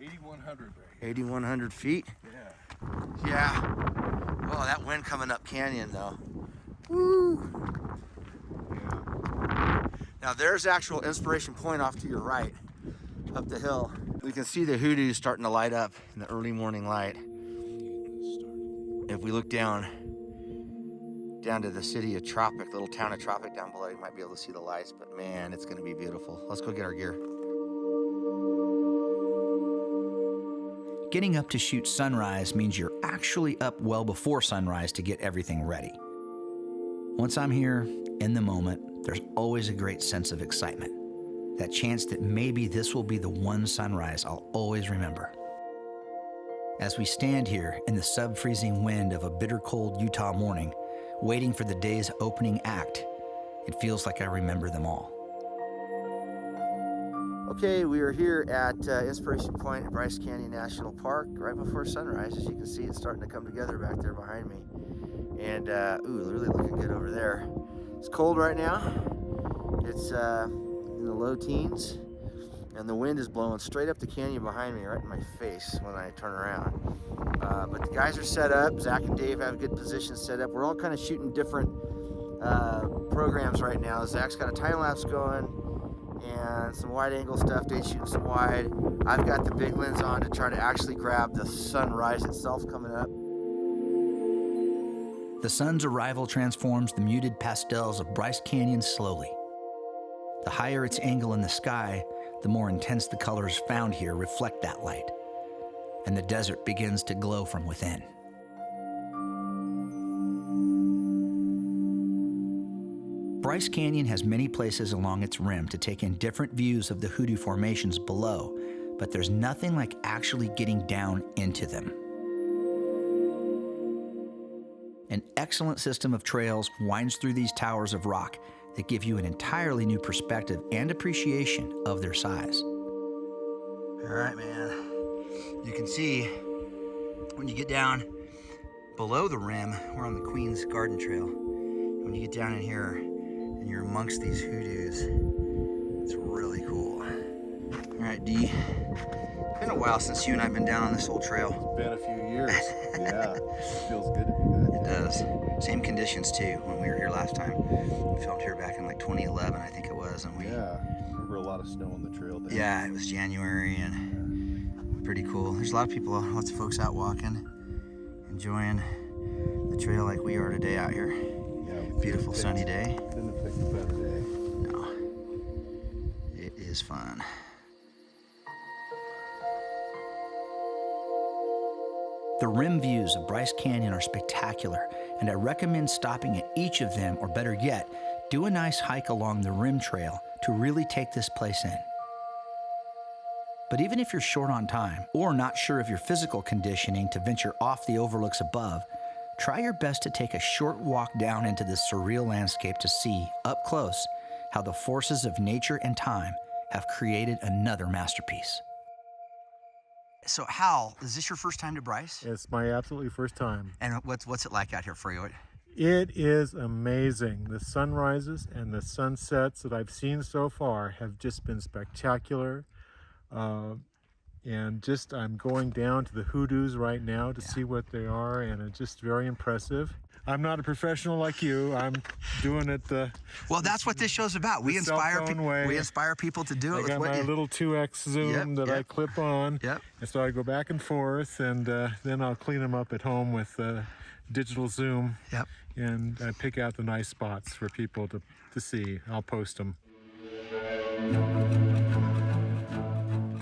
[SPEAKER 4] 8,100 right here.
[SPEAKER 10] 8,100 feet?
[SPEAKER 4] Yeah.
[SPEAKER 10] Yeah. Oh, that wind coming up canyon though. Woo. Now there's actual Inspiration Point off to your right, up the hill. We can see the hoodoos starting to light up in the early morning light. If we look down to the city of Tropic, little town of Tropic down below, you might be able to see the lights, but man, it's gonna be beautiful. Let's go get our gear.
[SPEAKER 2] Getting up to shoot sunrise means you're actually up well before sunrise to get everything ready. Once I'm here, in the moment, there's always a great sense of excitement. That chance that maybe this will be the one sunrise I'll always remember. As we stand here in the sub-freezing wind of a bitter cold Utah morning, waiting for the day's opening act, it feels like I remember them all.
[SPEAKER 10] Okay, we are here at Inspiration Point at Bryce Canyon National Park right before sunrise. As you can see, it's starting to come together back there behind me. And, ooh, really looking good over there. It's cold right now. It's in the low teens, and the wind is blowing straight up the canyon behind me, right in my face when I turn around. But the guys are set up. Zach and Dave have good positions set up. We're all kind of shooting different programs right now. Zach's got a time lapse going and some wide angle stuff. Dave's shooting some wide. I've got the big lens on to try to actually grab the sunrise itself coming up.
[SPEAKER 2] The sun's arrival transforms the muted pastels of Bryce Canyon slowly. The higher its angle in the sky, the more intense the colors found here reflect that light, and the desert begins to glow from within. Bryce Canyon has many places along its rim to take in different views of the hoodoo formations below, but there's nothing like actually getting down into them. An excellent system of trails winds through these towers of rock that give you an entirely new perspective and appreciation of their size.
[SPEAKER 10] All right, man. You can see when you get down below the rim, we're on the Queen's Garden Trail. When you get down in here and you're amongst these hoodoos, it's really cool. All right, D. It's been a while since you and I have been down on this old trail.
[SPEAKER 8] Been a few years. Yeah, it feels good to be back.
[SPEAKER 10] It does. Same conditions too when we were here last time. We filmed here back in like 2011, I think it was, and we.
[SPEAKER 8] Yeah, I remember a lot of snow on the trail then.
[SPEAKER 10] Yeah, it was January and pretty cool. There's a lot of people, lots of folks out walking, enjoying the trail like we are today out here.
[SPEAKER 8] Yeah,
[SPEAKER 10] beautiful sunny day.
[SPEAKER 8] Couldn't have picked a better day.
[SPEAKER 10] No, it is fun.
[SPEAKER 2] The rim views of Bryce Canyon are spectacular, and I recommend stopping at each of them, or better yet, do a nice hike along the rim trail to really take this place in. But even if you're short on time, or not sure of your physical conditioning to venture off the overlooks above, try your best to take a short walk down into this surreal landscape to see, up close, how the forces of nature and time have created another masterpiece. So Hal, is this your first time to Bryce?
[SPEAKER 11] It's my absolutely first time.
[SPEAKER 2] And what's it like out here for you?
[SPEAKER 11] It is amazing. The sunrises and the sunsets that I've seen so far have just been spectacular. And just I'm going down to the hoodoos right now to see what they are, and it's just very impressive. I'm not a professional like you. I'm doing it
[SPEAKER 2] well, that's what this show's about. We inspire people to do it.
[SPEAKER 11] I got my little 2x zoom that I clip on.
[SPEAKER 2] Yep.
[SPEAKER 11] And so I go back and forth, and then I'll clean them up at home with digital zoom.
[SPEAKER 2] Yep.
[SPEAKER 11] And I pick out the nice spots for people to see. I'll post them.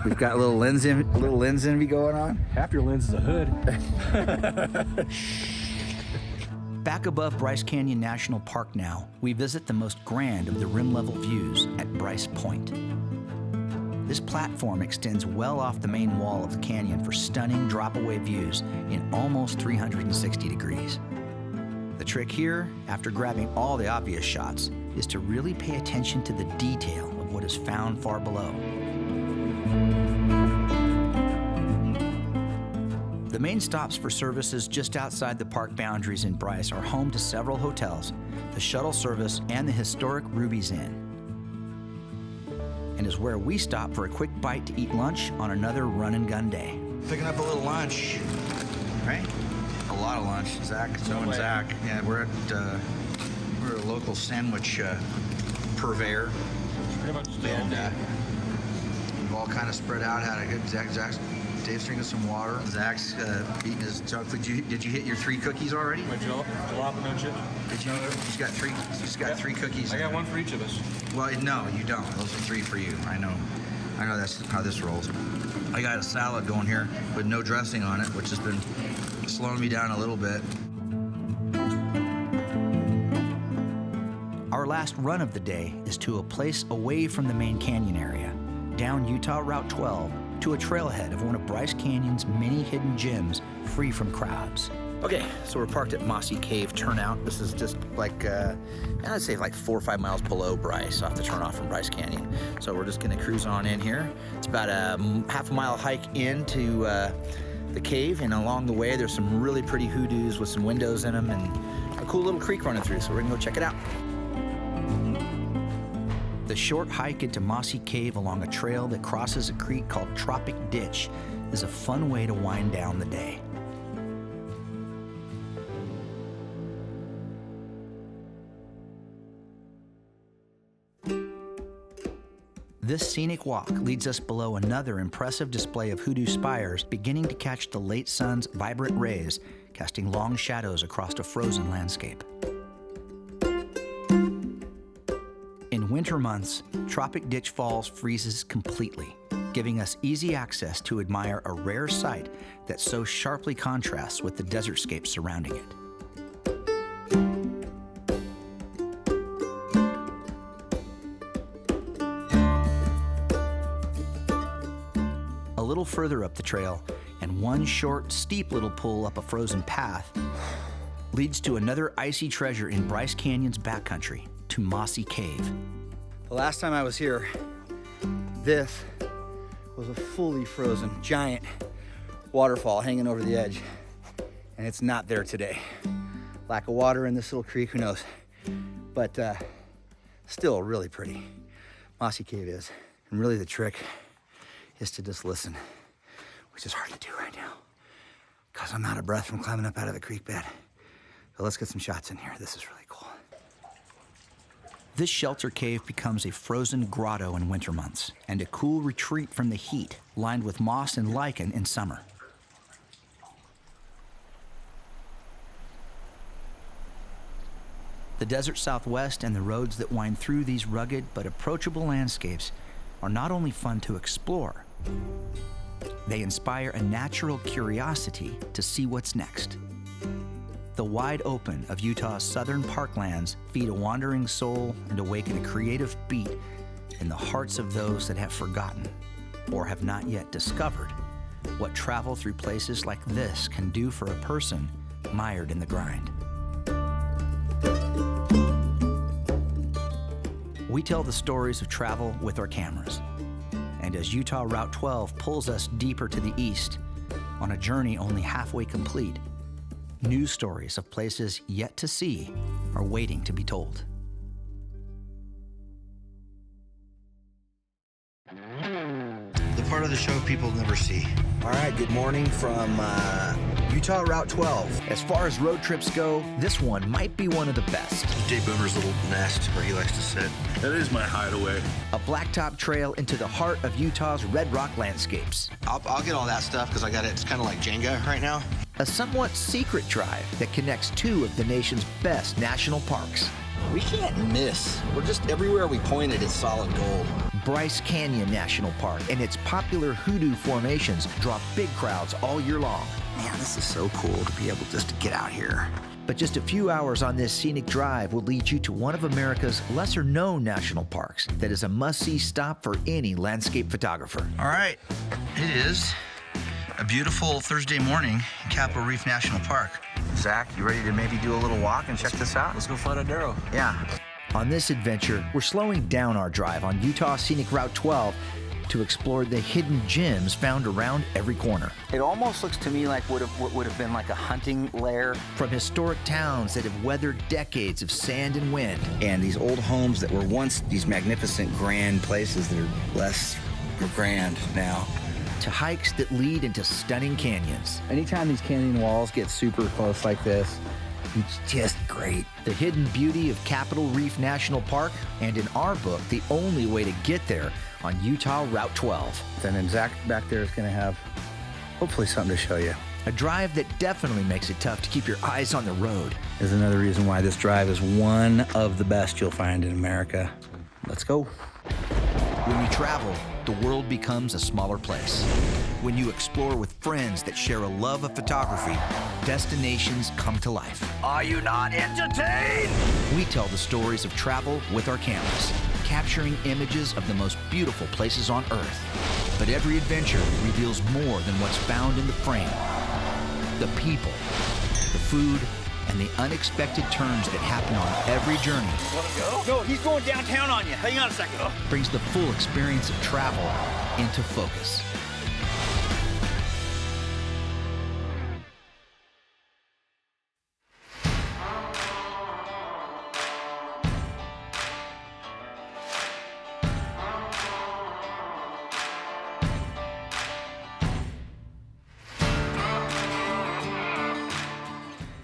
[SPEAKER 2] We've got a little lens envy going on.
[SPEAKER 6] Half your lens is a hood.
[SPEAKER 2] Back above Bryce Canyon National Park now, we visit the most grand of the rim level views at Bryce Point. This platform extends well off the main wall of the canyon for stunning drop-away views in almost 360 degrees. The trick here, after grabbing all the obvious shots, is to really pay attention to the detail of what is found far below. The main stops for services just outside the park boundaries in Bryce are home to several hotels, the shuttle service, and the historic Ruby's Inn, and is where we stop for a quick bite to eat lunch on another run-and-gun day.
[SPEAKER 3] Picking up a little lunch, right? A lot of lunch. Zach, so and Zach. Yeah, we're a local sandwich purveyor.
[SPEAKER 6] Pretty much still.
[SPEAKER 3] And we've all kind of spread out, had a good Dave's drinking some water. Zach's eating his junk food. Did you hit your 3 cookies already?
[SPEAKER 6] My jalapeno chips.
[SPEAKER 3] Did you? He's got 3. He's got 3 cookies.
[SPEAKER 6] I got 1 for each of us.
[SPEAKER 3] Well, no, you don't. Those are 3 for you. I know that's how this rolls. I got a salad going here with no dressing on it, which has been slowing me down a little bit.
[SPEAKER 2] Our last run of the day is to a place away from the main canyon area, down Utah Route 12 to a trailhead of one of Bryce Canyon's many hidden gems, free from crowds. Okay, so we're parked at Mossy Cave Turnout. This is just like, I'd say like 4 or 5 miles below Bryce, off the turnoff from Bryce Canyon. So we're just gonna cruise on in here. It's about a half-a-mile hike into the cave, and along the way there's some really pretty hoodoos with some windows in them and a cool little creek running through, so we're gonna go check it out. The short hike into Mossy Cave along a trail that crosses a creek called Tropic Ditch is a fun way to wind down the day. This scenic walk leads us below another impressive display of hoodoo spires beginning to catch the late sun's vibrant rays, casting long shadows across a frozen landscape. In winter months, Tropic Ditch Falls freezes completely, giving us easy access to admire a rare sight that so sharply contrasts with the desertscape surrounding it. A little further up the trail, and one short, steep little pull up a frozen path leads to another icy treasure in Bryce Canyon's backcountry, to Mossy Cave.
[SPEAKER 10] The last time I was here, this was a fully frozen giant waterfall hanging over the edge, and it's not there today. Lack of water in this little creek, who knows? But still really pretty. Mossy Cave is. And really the trick is to just listen, which is hard to do right now because I'm out of breath from climbing up out of the creek bed. So let's get some shots in here. This is really cool.
[SPEAKER 2] This shelter cave becomes a frozen grotto in winter months and a cool retreat from the heat, lined with moss and lichen in summer. The desert southwest and the roads that wind through these rugged but approachable landscapes are not only fun to explore, they inspire a natural curiosity to see what's next. The wide open of Utah's southern parklands feed a wandering soul and awaken a creative beat in the hearts of those that have forgotten or have not yet discovered what travel through places like this can do for a person mired in the grind. We tell the stories of travel with our cameras. And as Utah Route 12 pulls us deeper to the east, on a journey only halfway complete, new stories of places yet to see are waiting to be told.
[SPEAKER 3] The part of the show people never see.
[SPEAKER 2] All right, good morning from Utah Route 12. As far as road trips go, this one might be one of the best.
[SPEAKER 3] Dave Boomer's little nest where he likes to sit.
[SPEAKER 8] That is my hideaway.
[SPEAKER 2] A blacktop trail into the heart of Utah's red rock landscapes.
[SPEAKER 3] I'll get all that stuff because I got it. It's kind of like Jenga right now.
[SPEAKER 2] A somewhat secret drive that connects two of the nation's best national parks.
[SPEAKER 3] We can't miss. We're just everywhere we pointed is solid gold.
[SPEAKER 2] Bryce Canyon National Park and its popular hoodoo formations draw big crowds all year long.
[SPEAKER 3] Man, this is so cool to be able just to get out here
[SPEAKER 2] But just a few hours on this scenic drive will lead you to one of America's lesser-known national parks that is a must-see stop for any landscape photographer.
[SPEAKER 3] All right, it is a beautiful Thursday morning in Capitol Reef National Park. Zach, you ready to maybe do a little walk and check this out?
[SPEAKER 6] Let's go find a narrow.
[SPEAKER 3] Yeah.
[SPEAKER 2] On this adventure, we're slowing down our drive on Utah Scenic Route 12 to explore the hidden gems found around every corner.
[SPEAKER 3] It almost looks to me like what would have been like a hunting lair.
[SPEAKER 2] From historic towns that have weathered decades of sand and wind,
[SPEAKER 3] And these old homes that were once these magnificent grand places that are less grand now.
[SPEAKER 2] to hikes that lead into stunning canyons.
[SPEAKER 3] Anytime these canyon walls get super close like this, it's just great.
[SPEAKER 2] The hidden beauty of Capitol Reef National Park, and in our book, the only way to get there on Utah Route 12.
[SPEAKER 3] And then Zach back there is going to have hopefully something to show you.
[SPEAKER 2] A drive that definitely makes it tough to keep your eyes on the road.
[SPEAKER 3] Is another reason why this drive is one of the best you'll find in America. Let's go.
[SPEAKER 2] When you travel, the world becomes a smaller place. When you explore with friends that share a love of photography, destinations come to life.
[SPEAKER 3] Are you not entertained?
[SPEAKER 2] We tell the stories of travel with our cameras, capturing images of the most beautiful places on Earth. But every adventure reveals more than what's found in the frame. The people, the food, and the unexpected turns that happen on every journey.
[SPEAKER 3] Want to go? No, he's going downtown on you. Hang on a second.
[SPEAKER 2] Brings the full experience of travel into focus.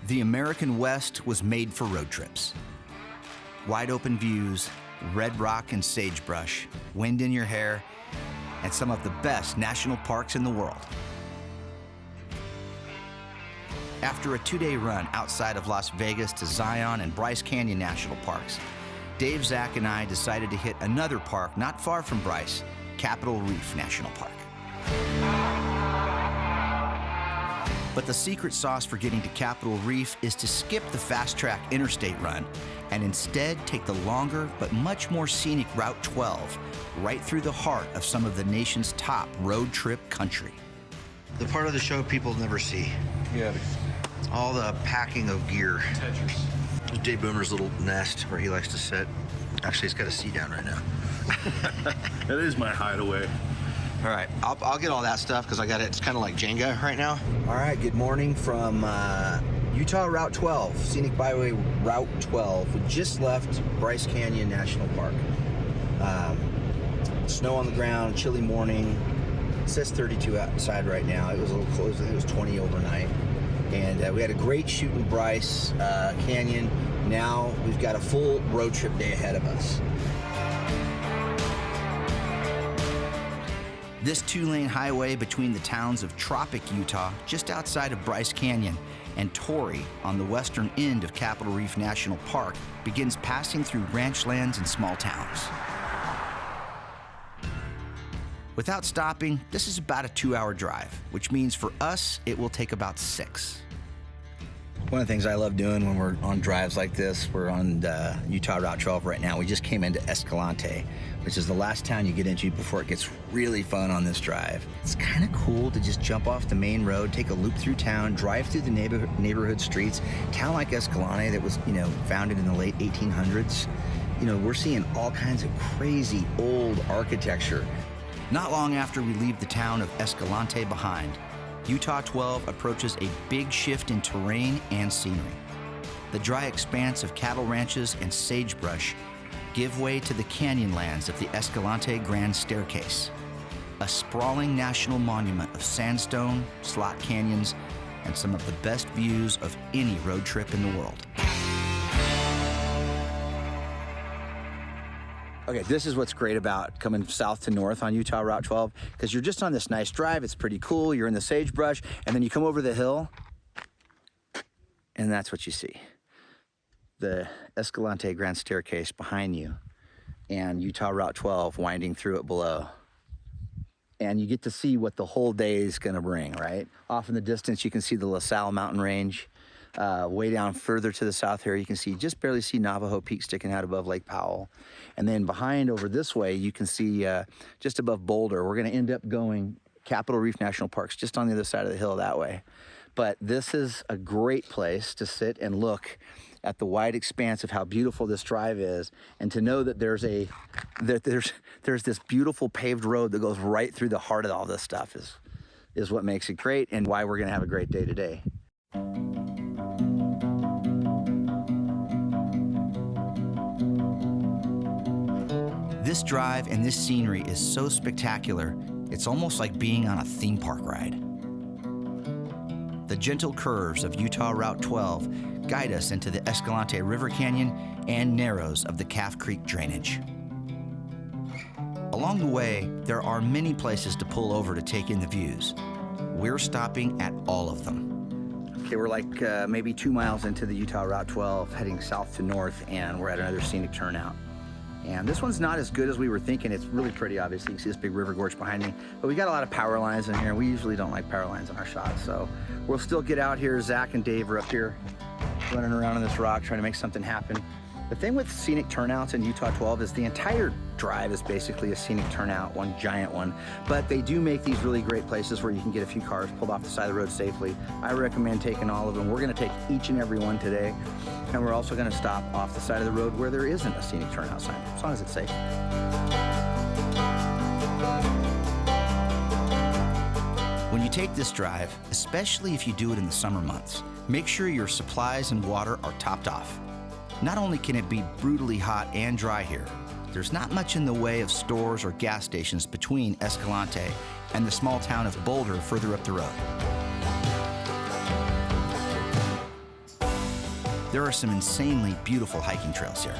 [SPEAKER 2] The American West was made for road trips. Wide open views, red rock and sagebrush, wind in your hair, and some of the best national parks in the world. After a 2-day run outside of Las Vegas to Zion and Bryce Canyon National Parks, Dave, Zach, and I decided to hit another park not far from Bryce, Capitol Reef National Park. But the secret sauce for getting to Capitol Reef is to skip the fast-track interstate run and instead take the longer but much more scenic Route 12 right through the heart of some of the nation's top road trip country. The part of the show people never see.
[SPEAKER 6] Yeah.
[SPEAKER 3] All the packing of gear.
[SPEAKER 6] Tetris.
[SPEAKER 3] There's Dave Boomer's little nest where he likes to sit. Actually, he's got a seat down right now.
[SPEAKER 8] That is my hideaway.
[SPEAKER 3] All right, I'll get all that stuff because I got it. It's kind of like Jenga right now. All right, good morning from Utah Route 12, Scenic Byway Route 12. We just left Bryce Canyon National Park. Snow on the ground, chilly morning. It says 32 outside right now. It was a little close. I think it was 20 overnight. And we had a great shoot in Bryce Canyon. Now we've got a full road trip day ahead of us. This 2-lane highway between the towns of Tropic, Utah, just outside of Bryce Canyon, and Torrey on the western end of Capitol Reef National Park begins passing through ranch lands and small towns. Without stopping, this is about a 2-hour drive, which means for us, it will take about 6. One of the things I love doing when we're on drives like this, we're on Utah Route 12 right now. We just came into Escalante, which is the last town you get into before it gets really fun on this drive. It's kind of cool to just jump off the main road, take a loop through town, drive through the neighborhood streets. A town like Escalante that was, founded in the late 1800s. We're seeing all kinds of crazy old architecture. Not long after we leave the town of Escalante behind, Utah 12 approaches a big shift in terrain and scenery. The dry expanse of cattle ranches and sagebrush give way to the canyon lands of the Escalante Grand Staircase, a sprawling national monument of sandstone, slot canyons, and some of the best views of any road trip in the world. Okay, this is what's great about coming south to north on Utah Route 12, because you're just on this nice drive. It's pretty cool. You're in the sagebrush, and then you come over the hill, and that's what you see. The Escalante Grand Staircase behind you, and Utah Route 12 winding through it below. And you get to see what the whole day is going to bring, right? Off in the distance, you can see the La Salle mountain range. Way down further to the south here, you can see, just barely see Navajo Peak sticking out above Lake Powell. And then behind over this way, you can see just above Boulder. We're gonna end up going Capitol Reef National Park's just on the other side of the hill that way. But this is a great place to sit and look at the wide expanse of how beautiful this drive is, and to know that there's this beautiful paved road that goes right through the heart of all this stuff is what makes it great, and why we're gonna have a great day today.
[SPEAKER 2] This drive and this scenery is so spectacular, it's almost like being on a theme park ride. The gentle curves of Utah Route 12 guide us into the Escalante River Canyon and narrows of the Calf Creek drainage. Along the way, there are many places to pull over to take in the views. We're stopping at all of them. Okay, we're like maybe 2 miles into the Utah Route 12, heading south to north, and we're at another scenic turnout. And this one's not as good as we were thinking. It's really pretty, obviously. You can see this big river gorge behind me. But we got a lot of power lines in here. We usually don't like power lines in our shots, so we'll still get out here. Zach and Dave are up here running around on this rock trying to make something happen. The thing with scenic turnouts in Utah 12 is the entire drive is basically a scenic turnout, one giant one. But they do make these really great places where you can get a few cars pulled off the side of the road safely. I recommend taking all of them. We're gonna take each and every one today. And we're also gonna stop off the side of the road where there isn't a scenic turnout sign, as long as it's safe. When you take this drive, especially if you do it in the summer months, make sure your supplies and water are topped off. Not only can it be brutally hot and dry here, there's not much in the way of stores or gas stations between Escalante and the small town of Boulder further up the road. There are some insanely beautiful hiking trails here,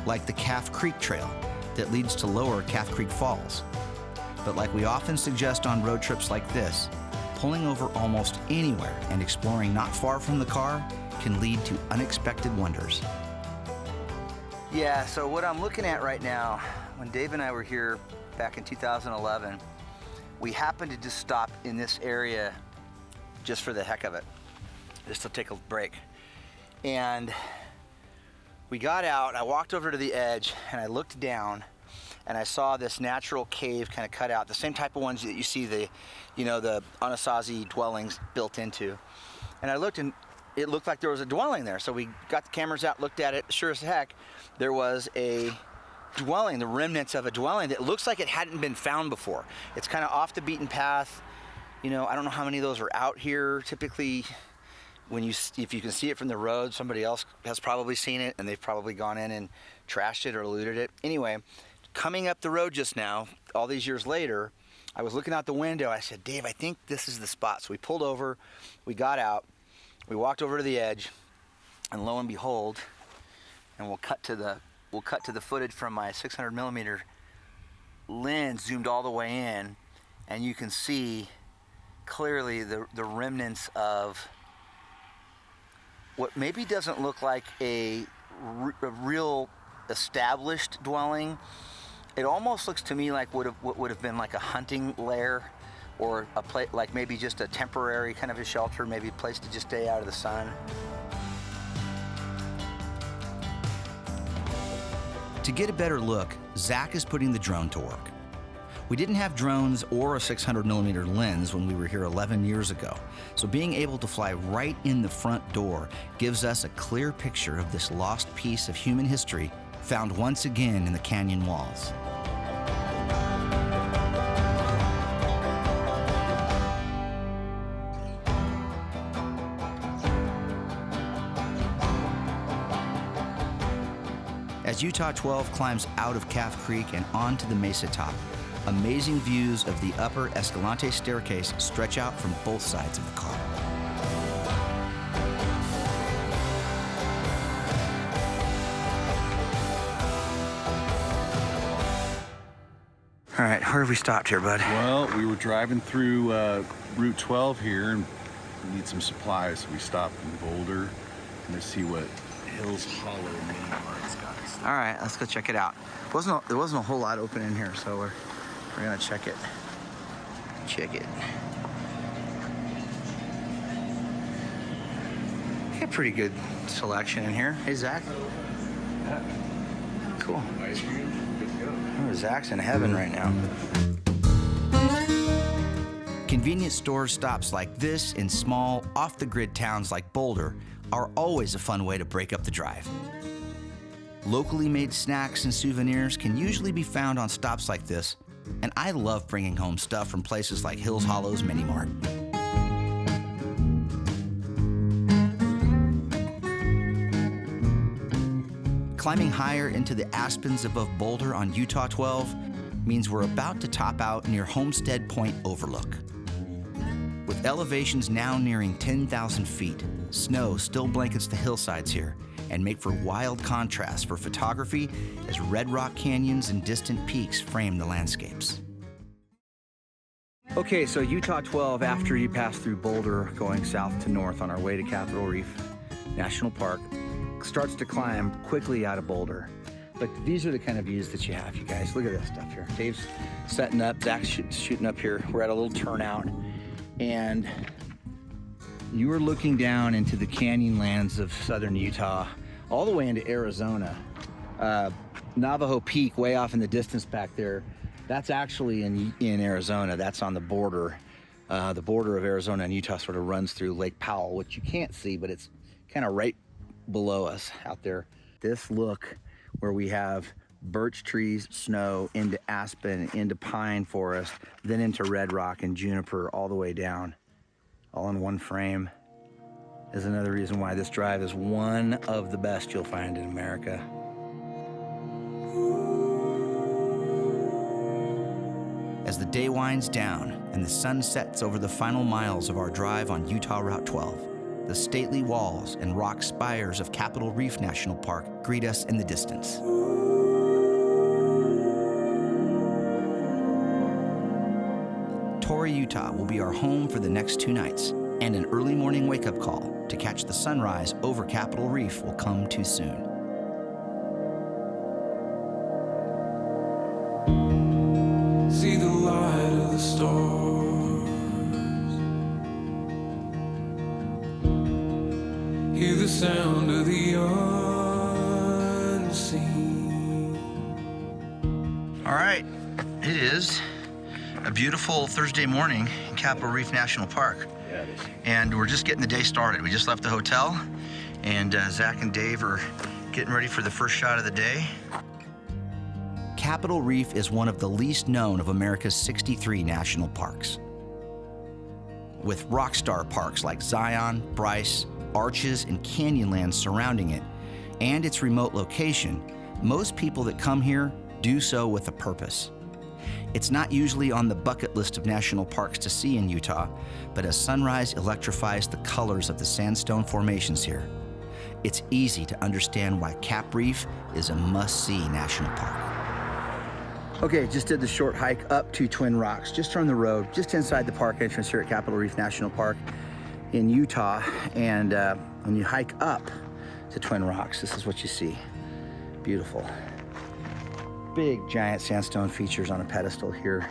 [SPEAKER 2] like the Calf Creek Trail that leads to lower Calf Creek Falls. But like we often suggest on road trips like this, pulling over almost anywhere and exploring not far from the car can lead to unexpected wonders. Yeah, so what I'm looking at right now, when Dave and I were here back in 2011, we happened to just stop in this area just for the heck of it, just to take a break. And we got out, I walked over to the edge and I looked down and I saw this natural cave kind of cut out, the same type of ones that you see the Anasazi dwellings built into. And I looked and it looked like there was a dwelling there. So we got the cameras out, looked at it, sure as heck, there was a dwelling, the remnants of a dwelling that looks like it hadn't been found before. It's kind of off the beaten path. You know, I don't know how many of those are out here. Typically, if you can see it from the road, somebody else has probably seen it and they've probably gone in and trashed it or looted it. Anyway, coming up the road just now, all these years later, I was looking out the window. I said, Dave, I think this is the spot. So we pulled over, we got out, we walked over to the edge, and lo and behold, and we'll cut to the footage from my 600 millimeter lens zoomed all the way in, and you can see clearly the remnants of what maybe doesn't look like a real established dwelling. It almost looks to me like what would have been like a hunting lair, or a place like maybe just a temporary kind of a shelter, maybe a place to just stay out of the sun. To get a better look, Zach is putting the drone to work. We didn't have drones or a 600 millimeter lens when we were here 11 years ago, so being able to fly right in the front door gives us a clear picture of this lost piece of human history found once again in the canyon walls. As Utah 12 climbs out of Calf Creek and onto the mesa top, amazing views of the upper Escalante staircase stretch out from both sides of the car. All right, where have we stopped here, bud?
[SPEAKER 8] Well, we were driving through Route 12 here and we need some supplies. We stopped in Boulder and to see what Hills Hollow Main Mark's got.
[SPEAKER 3] All right, let's go check it out. There wasn't a whole lot open in here, so we're gonna check it. Check it. Okay,
[SPEAKER 2] a pretty good selection in here. Hey, Zach. Cool. Oh, Zach's in heaven right now. Convenience store stops like this in small, off-the-grid towns like Boulder are always a fun way to break up the drive. Locally made snacks and souvenirs can usually be found on stops like this, and I love bringing home stuff from places like Hills Hollow's Mini Mart. Climbing higher into the aspens above Boulder on Utah 12 means we're about to top out near Homestead Point Overlook. With elevations now nearing 10,000 feet, snow still blankets the hillsides here and make for wild contrasts for photography as red rock canyons and distant peaks frame the landscapes. Okay, so Utah 12, after you pass through Boulder, going south to north on our way to Capitol Reef National Park, starts to climb quickly out of Boulder. But these are the kind of views that you have, you guys. Look at this stuff here. Dave's setting up, Zach's shooting up here. We're at a little turnout, and you are looking down into the canyon lands of southern Utah, all the way into Arizona. Navajo Peak, way off in the distance back there, that's actually in Arizona. That's on the border. The border of Arizona and Utah sort of runs through Lake Powell, which you can't see, but it's kind of right below us out there. This look where we have birch trees, snow, into aspen, into pine forest, then into red rock and juniper all the way down, all in one frame, is another reason why this drive is one of the best you'll find in America. As the day winds down and the sun sets over the final miles of our drive on Utah Route 12, the stately walls and rock spires of Capitol Reef National Park greet us in the distance. Torrey, Utah will be our home for the next 2 nights, and an early morning wake-up call to catch the sunrise over Capitol Reef will come too soon.
[SPEAKER 9] See the light of the stars. Hear the sound of the unseen.
[SPEAKER 2] All right, it is a beautiful Thursday morning in Capitol Reef National Park.
[SPEAKER 6] Yeah, it is.
[SPEAKER 2] And we're just getting the day started. We just left the hotel, and Zach and Dave are getting ready for the first shot of the day. Capitol Reef is one of the least known of America's 63 national parks. With rockstar parks like Zion, Bryce, Arches, and Canyonlands surrounding it, and its remote location, most people that come here do so with a purpose. It's not usually on the bucket list of national parks to see in Utah, but as sunrise electrifies the colors of the sandstone formations here, it's easy to understand why Cap Reef is a must-see national park. Okay, just did the short hike up to Twin Rocks, just on the road, just inside the park entrance here at Capitol Reef National Park in Utah. And when you hike up to Twin Rocks, this is what you see. Beautiful. Big, giant sandstone features on a pedestal here.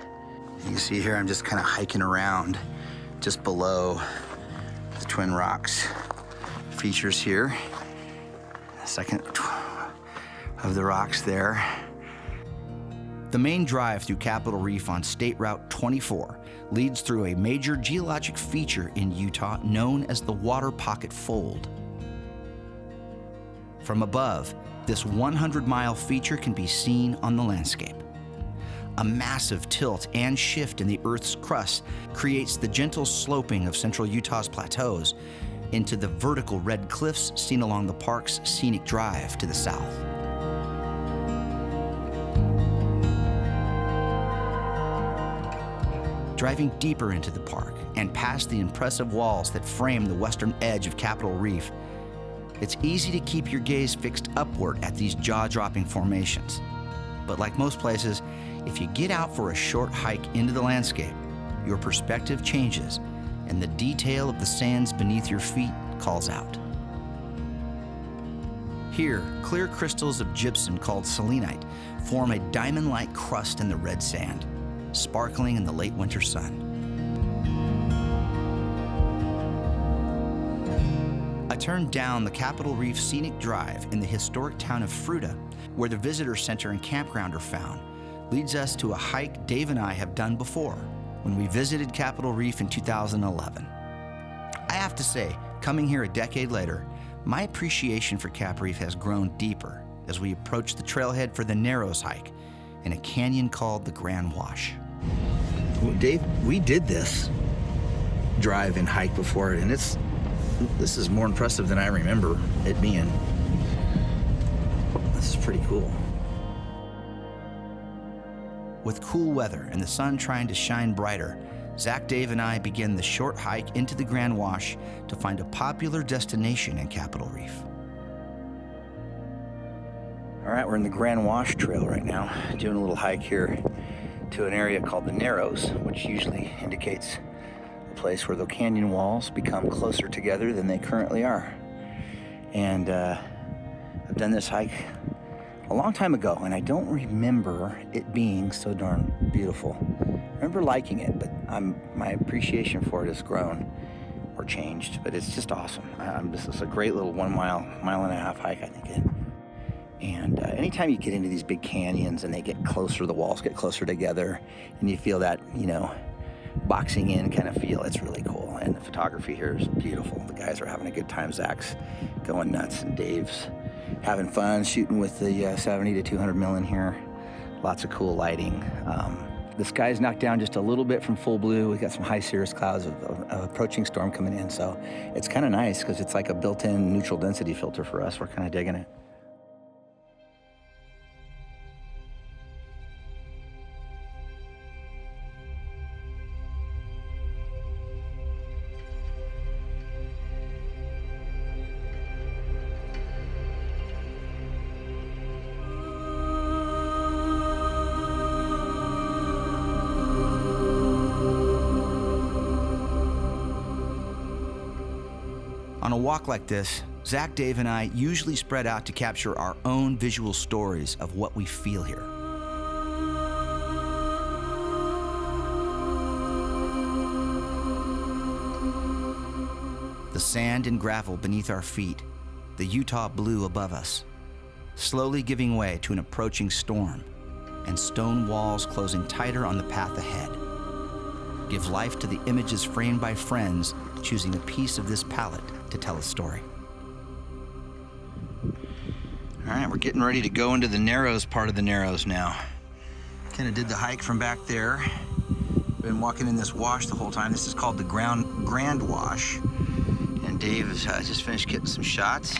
[SPEAKER 2] You can see here, I'm just kind of hiking around just below the Twin Rocks features here. Second of the rocks there. The main drive through Capitol Reef on State Route 24 leads through a major geologic feature in Utah known as the Water Pocket Fold. From above, this 100-mile feature can be seen on the landscape. A massive tilt and shift in the Earth's crust creates the gentle sloping of central Utah's plateaus into the vertical red cliffs seen along the park's scenic drive to the south. Driving deeper into the park and past the impressive walls that frame the western edge of Capitol Reef, it's easy to keep your gaze fixed upward at these jaw-dropping formations. But like most places, if you get out for a short hike into the landscape, your perspective changes and the detail of the sands beneath your feet calls out. Here, clear crystals of gypsum called selenite form a diamond-like crust in the red sand, sparkling in the late winter sun. A turned down the Capitol Reef Scenic Drive in the historic town of Fruita, where the visitor center and campground are found, leads us to a hike Dave and I have done before when we visited Capitol Reef in 2011. I have to say, coming here a decade later, my appreciation for Cap Reef has grown deeper as we approach the trailhead for the Narrows hike in a canyon called the Grand Wash.
[SPEAKER 3] Well, Dave, we did this drive and hike before, and this is more impressive than I remember it being. This is pretty cool.
[SPEAKER 2] With cool weather and the sun trying to shine brighter, Zach, Dave, and I begin the short hike into the Grand Wash to find a popular destination in Capitol Reef.
[SPEAKER 3] All right, we're in the Grand Wash Trail right now, doing a little hike here to an area called the Narrows, which usually indicates a place where the canyon walls become closer together than they currently are. And I've done this hike a long time ago, and I don't remember it being so darn beautiful. I remember liking it, but my appreciation for it has grown or changed, but it's just awesome. This is a great little 1 mile and a half hike, I think. And anytime you get into these big canyons and they get closer, the walls get closer together, and you feel that, boxing in kind of feel, it's really cool. And the photography here is beautiful. The guys are having a good time. Zach's going nuts, and Dave's having fun shooting with the 70 to 200 mil in here. Lots of cool lighting. The sky's knocked down just a little bit from full blue. We've got some high cirrus clouds of approaching storm coming in, so it's kind of nice because it's like a built-in neutral density filter for us. We're kind of digging it.
[SPEAKER 2] On a walk like this, Zach, Dave, and I usually spread out to capture our own visual stories of what we feel here. The sand and gravel beneath our feet, the Utah blue above us, slowly giving way to an approaching storm, and stone walls closing tighter on the path ahead. Give life to the images framed by friends choosing a piece of this palette to tell a story.
[SPEAKER 3] All right, we're getting ready to go into the Narrows part of the Narrows now. Kind of did the hike from back there. Been walking in this wash the whole time. This is called the Grand Wash. And Dave has just finished getting some shots.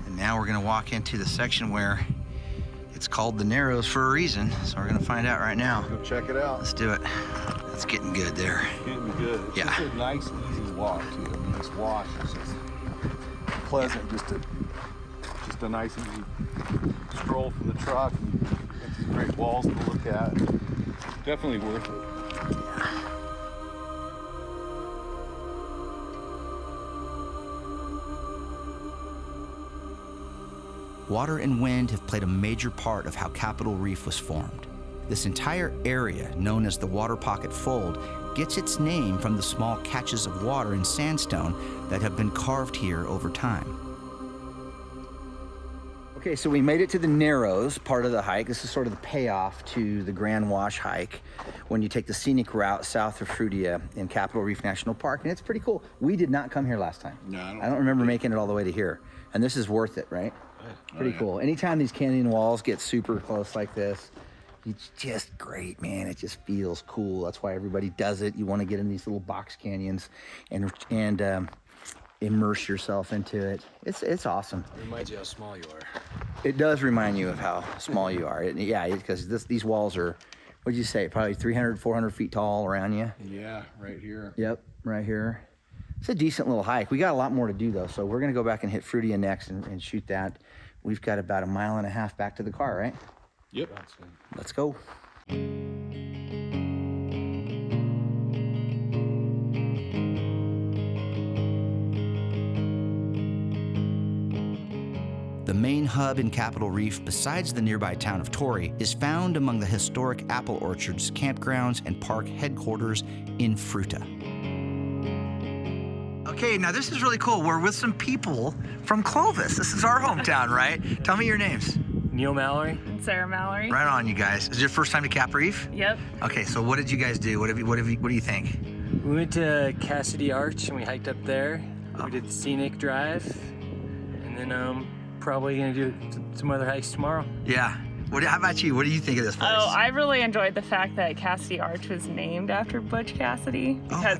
[SPEAKER 3] And now we're gonna walk into the section where it's called the Narrows for a reason. So we're gonna find out right now.
[SPEAKER 8] Go check it out.
[SPEAKER 3] Let's do it. It's getting good there.
[SPEAKER 8] Getting good. It's
[SPEAKER 3] Yeah.
[SPEAKER 8] just a nice, easy walk too. I mean, this wash is just pleasant. Just a nice, easy stroll from the truck. And got these great walls to look at. Definitely worth it.
[SPEAKER 3] Yeah.
[SPEAKER 2] Water and wind have played a major part of how Capitol Reef was formed. This entire area, known as the Water Pocket Fold, gets its name from the small catches of water in sandstone that have been carved here over time.
[SPEAKER 3] Okay, so we made it to the Narrows part of the hike. This is sort of the payoff to the Grand Wash hike when you take the scenic route south of Fruita in Capitol Reef National Park, and it's pretty cool. We did not come here last time.
[SPEAKER 8] No,
[SPEAKER 3] I don't remember making it all the way to here, and this is worth it, right? Pretty cool. Anytime these canyon walls get super close like this, it's just great, man. It just feels cool. That's why everybody does it. You want to get in these little box canyons and immerse yourself into it. It's awesome.
[SPEAKER 6] It reminds you how small you are.
[SPEAKER 3] It does remind you of how small you are. Because these walls are, what'd you say, probably 300, 400 feet tall around you?
[SPEAKER 8] Yeah, right here.
[SPEAKER 3] Yep, right here. It's a decent little hike. We got a lot more to do though, so we're gonna go back and hit Fruita next and shoot that. We've got about 1.5 miles back to the car, right?
[SPEAKER 8] Yep.
[SPEAKER 3] Let's go.
[SPEAKER 2] The main hub in Capitol Reef, besides the nearby town of Torrey, is found among the historic apple orchards, campgrounds, and park headquarters in Fruita. Okay, now this is really cool. We're with some people from Clovis. This is our hometown, right? Tell me your names.
[SPEAKER 12] Neil Mallory.
[SPEAKER 5] And Sarah Mallory.
[SPEAKER 2] Right on, you guys. Is it your first time to Cap Reef?
[SPEAKER 5] Yep.
[SPEAKER 2] Okay, so what did you guys do? What do you think?
[SPEAKER 12] We went to Cassidy Arch and we hiked up there. We did the scenic drive, and then probably gonna do some other hikes tomorrow.
[SPEAKER 2] Yeah. How about you? What do you think of this place?
[SPEAKER 5] Oh, I really enjoyed the fact that Cassidy Arch was named after Butch Cassidy, because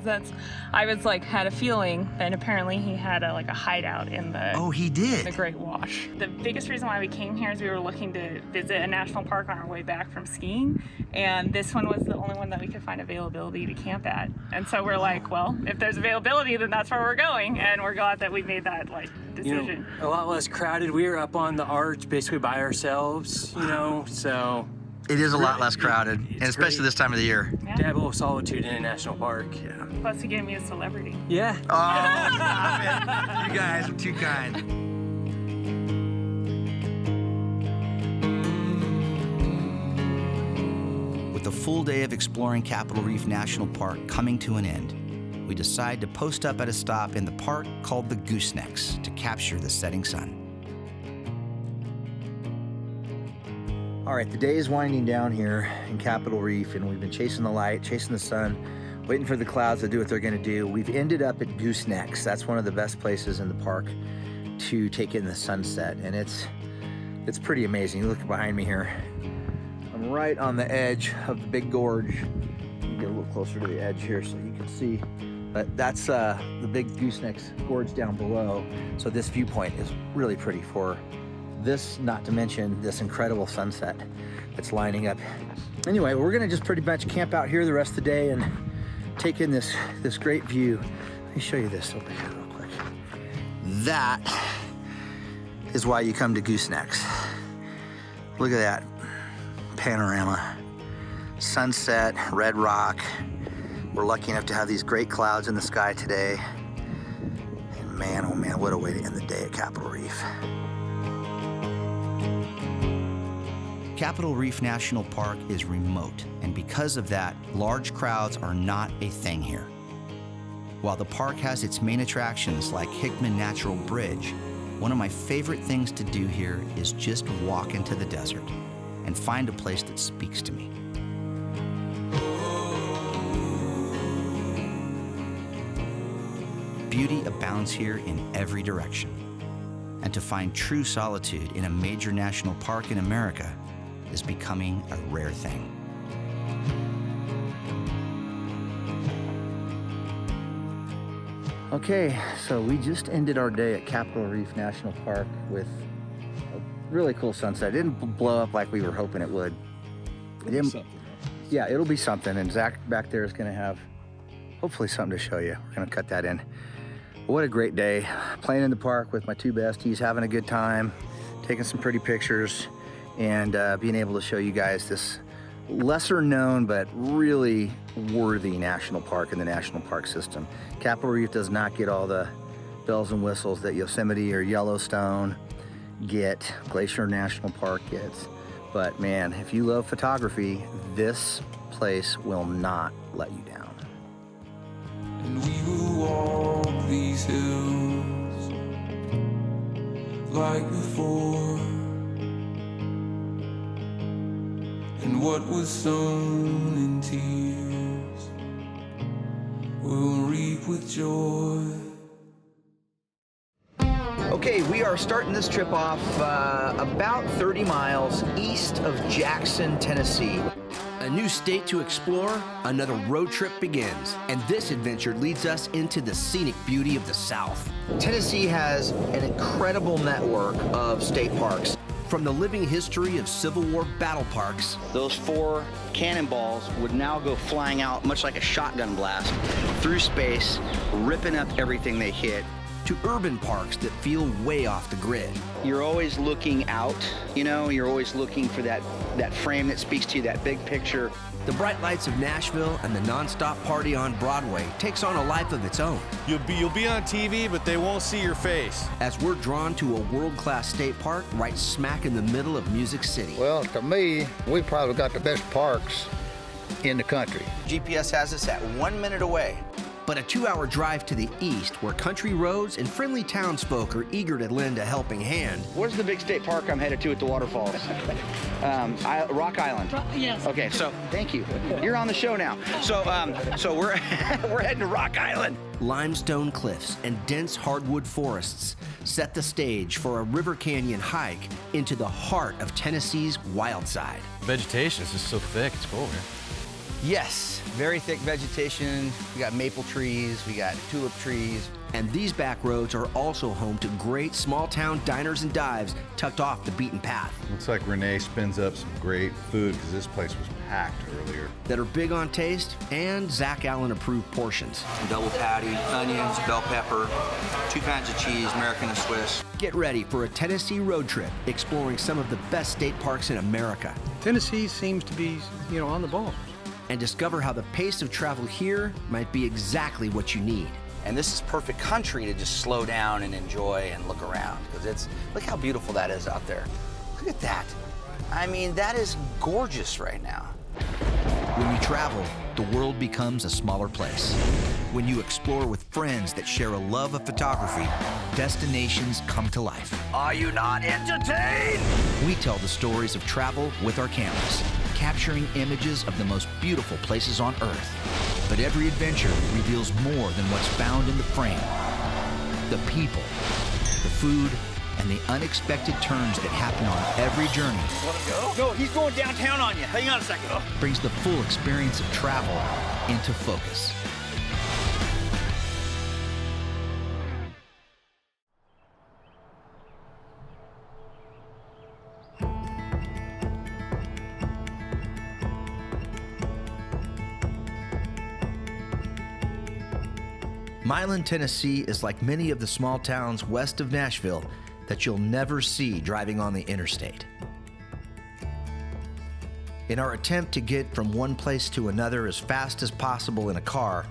[SPEAKER 5] I was like, had a feeling, and apparently he had a hideout in the
[SPEAKER 2] he did.
[SPEAKER 5] The Great Wash. The biggest reason why we came here is we were looking to visit a national park on our way back from skiing, and this one was the only one that we could find availability to camp at. And so we're like, well, if there's availability, then that's where we're going, and we're glad that we made that decision.
[SPEAKER 12] A lot less crowded. We were up on the arch basically by ourselves, so
[SPEAKER 2] it is a lot less crowded, and especially this time of the year.
[SPEAKER 5] Yeah.
[SPEAKER 12] To have a little solitude in a national park.
[SPEAKER 2] Yeah.
[SPEAKER 5] Plus, you get me a celebrity.
[SPEAKER 12] Yeah.
[SPEAKER 2] Oh, stop it. You guys are too kind. With the full day of exploring Capitol Reef National Park coming to an end, we decide to post up at a stop in the park called the Goosenecks to capture the setting sun. All right, the day is winding down here in Capitol Reef, and we've been chasing the light, chasing the sun, waiting for the clouds to do what they're gonna do. We've ended up at Goosenecks. That's one of the best places in the park to take in the sunset, and it's pretty amazing. You look behind me here. I'm right on the edge of the big gorge. Get a little closer to the edge here so you can see. But that's the big Goosenecks gorge down below. So this viewpoint is really pretty for this, not to mention this incredible sunset that's lining up. Anyway, we're gonna just pretty much camp out here the rest of the day and take in this great view. Let me show you this over here real quick. That is why you come to Goosenecks. Look at that panorama. Sunset, red rock. We're lucky enough to have these great clouds in the sky today. And man, oh man, what a way to end the day at Capitol Reef. Capitol Reef National Park is remote, and because of that, large crowds are not a thing here. While the park has its main attractions like Hickman Natural Bridge, one of my favorite things to do here is just walk into the desert and find a place that speaks to me. Beauty abounds here in every direction. And to find true solitude in a major national park in America is becoming a rare thing. Okay, so we just ended our day at Capitol Reef National Park with a really cool sunset. It didn't blow up like we were hoping it would. Yeah, it'll be something, and Zach back there is gonna have hopefully something to show you. We're gonna cut that in. What a great day. Playing in the park with my two besties, having a good time, taking some pretty pictures, and being able to show you guys this lesser known but really worthy national park in the national park system. Capitol Reef does not get all the bells and whistles that Yosemite or Yellowstone get, Glacier National Park gets. But man, if you love photography, this place will not let you down.
[SPEAKER 9] And we will walk these hills like before. And what was sown in tears will reap with joy.
[SPEAKER 2] Okay, we are starting this trip off about 30 miles east of Jackson, Tennessee.
[SPEAKER 13] A new state to explore, another road trip begins, and this adventure leads us into the scenic beauty of the South.
[SPEAKER 2] Tennessee has an incredible network of state parks.
[SPEAKER 13] From the living history of Civil War battle parks,
[SPEAKER 14] those 4 cannonballs would now go flying out, much like a shotgun blast, through space, ripping up everything they hit.
[SPEAKER 13] to urban parks that feel way off the grid.
[SPEAKER 14] You're always looking out, you know, you're always looking for that frame that speaks to you, that big picture.
[SPEAKER 13] The bright lights of Nashville and the nonstop party on Broadway takes on a life of its own.
[SPEAKER 15] You'll be on TV, but they won't see your face.
[SPEAKER 13] As we're drawn to a world-class state park right smack in the middle of Music City.
[SPEAKER 16] Well, to me, we probably got the best parks in the country.
[SPEAKER 2] GPS has us at 1 minute away
[SPEAKER 13] but a 2-hour drive to the east where country roads and friendly townsfolk are eager to lend a helping hand.
[SPEAKER 14] Where's the big state park I'm headed to at the waterfalls? Rock Island.
[SPEAKER 16] Yes.
[SPEAKER 14] Okay, so thank you. You're on the show now. So we're we're heading to Rock Island.
[SPEAKER 13] Limestone cliffs and dense hardwood forests set the stage for a river canyon hike into the heart of Tennessee's wild side.
[SPEAKER 6] Vegetation is just so thick, it's cool, man.
[SPEAKER 3] Yes, very thick vegetation. We got maple trees, we got tulip trees.
[SPEAKER 13] And these back roads are also home to great small town diners and dives tucked off the beaten path.
[SPEAKER 8] Looks like Renee spins up some great food because this place was packed earlier.
[SPEAKER 13] That are big on taste and Zach Allen approved portions.
[SPEAKER 3] Double patty, onions, bell pepper, 2 kinds of cheese, American and Swiss.
[SPEAKER 13] Get ready for a Tennessee road trip exploring some of the best state parks in America.
[SPEAKER 17] Tennessee seems to be, on the ball.
[SPEAKER 13] And discover how the pace of travel here might be exactly what you need.
[SPEAKER 3] And this is perfect country to just slow down and enjoy and look around, because look how beautiful that is out there. Look at that. I mean, that is gorgeous right now.
[SPEAKER 2] When you travel, the world becomes a smaller place. When you explore with friends that share a love of photography, destinations come to life.
[SPEAKER 3] Are you not entertained?
[SPEAKER 2] We tell the stories of travel with our cameras, capturing images of the most beautiful places on Earth. But every adventure reveals more than what's found in the frame. The people, the food, and the unexpected turns that happen on every journey.
[SPEAKER 3] Want to go? No, he's going downtown on you. Hang on a second.
[SPEAKER 2] Brings the full experience of travel into focus. Milan, Tennessee is like many of the small towns west of Nashville that you'll never see driving on the interstate. In our attempt to get from one place to another as fast as possible in a car,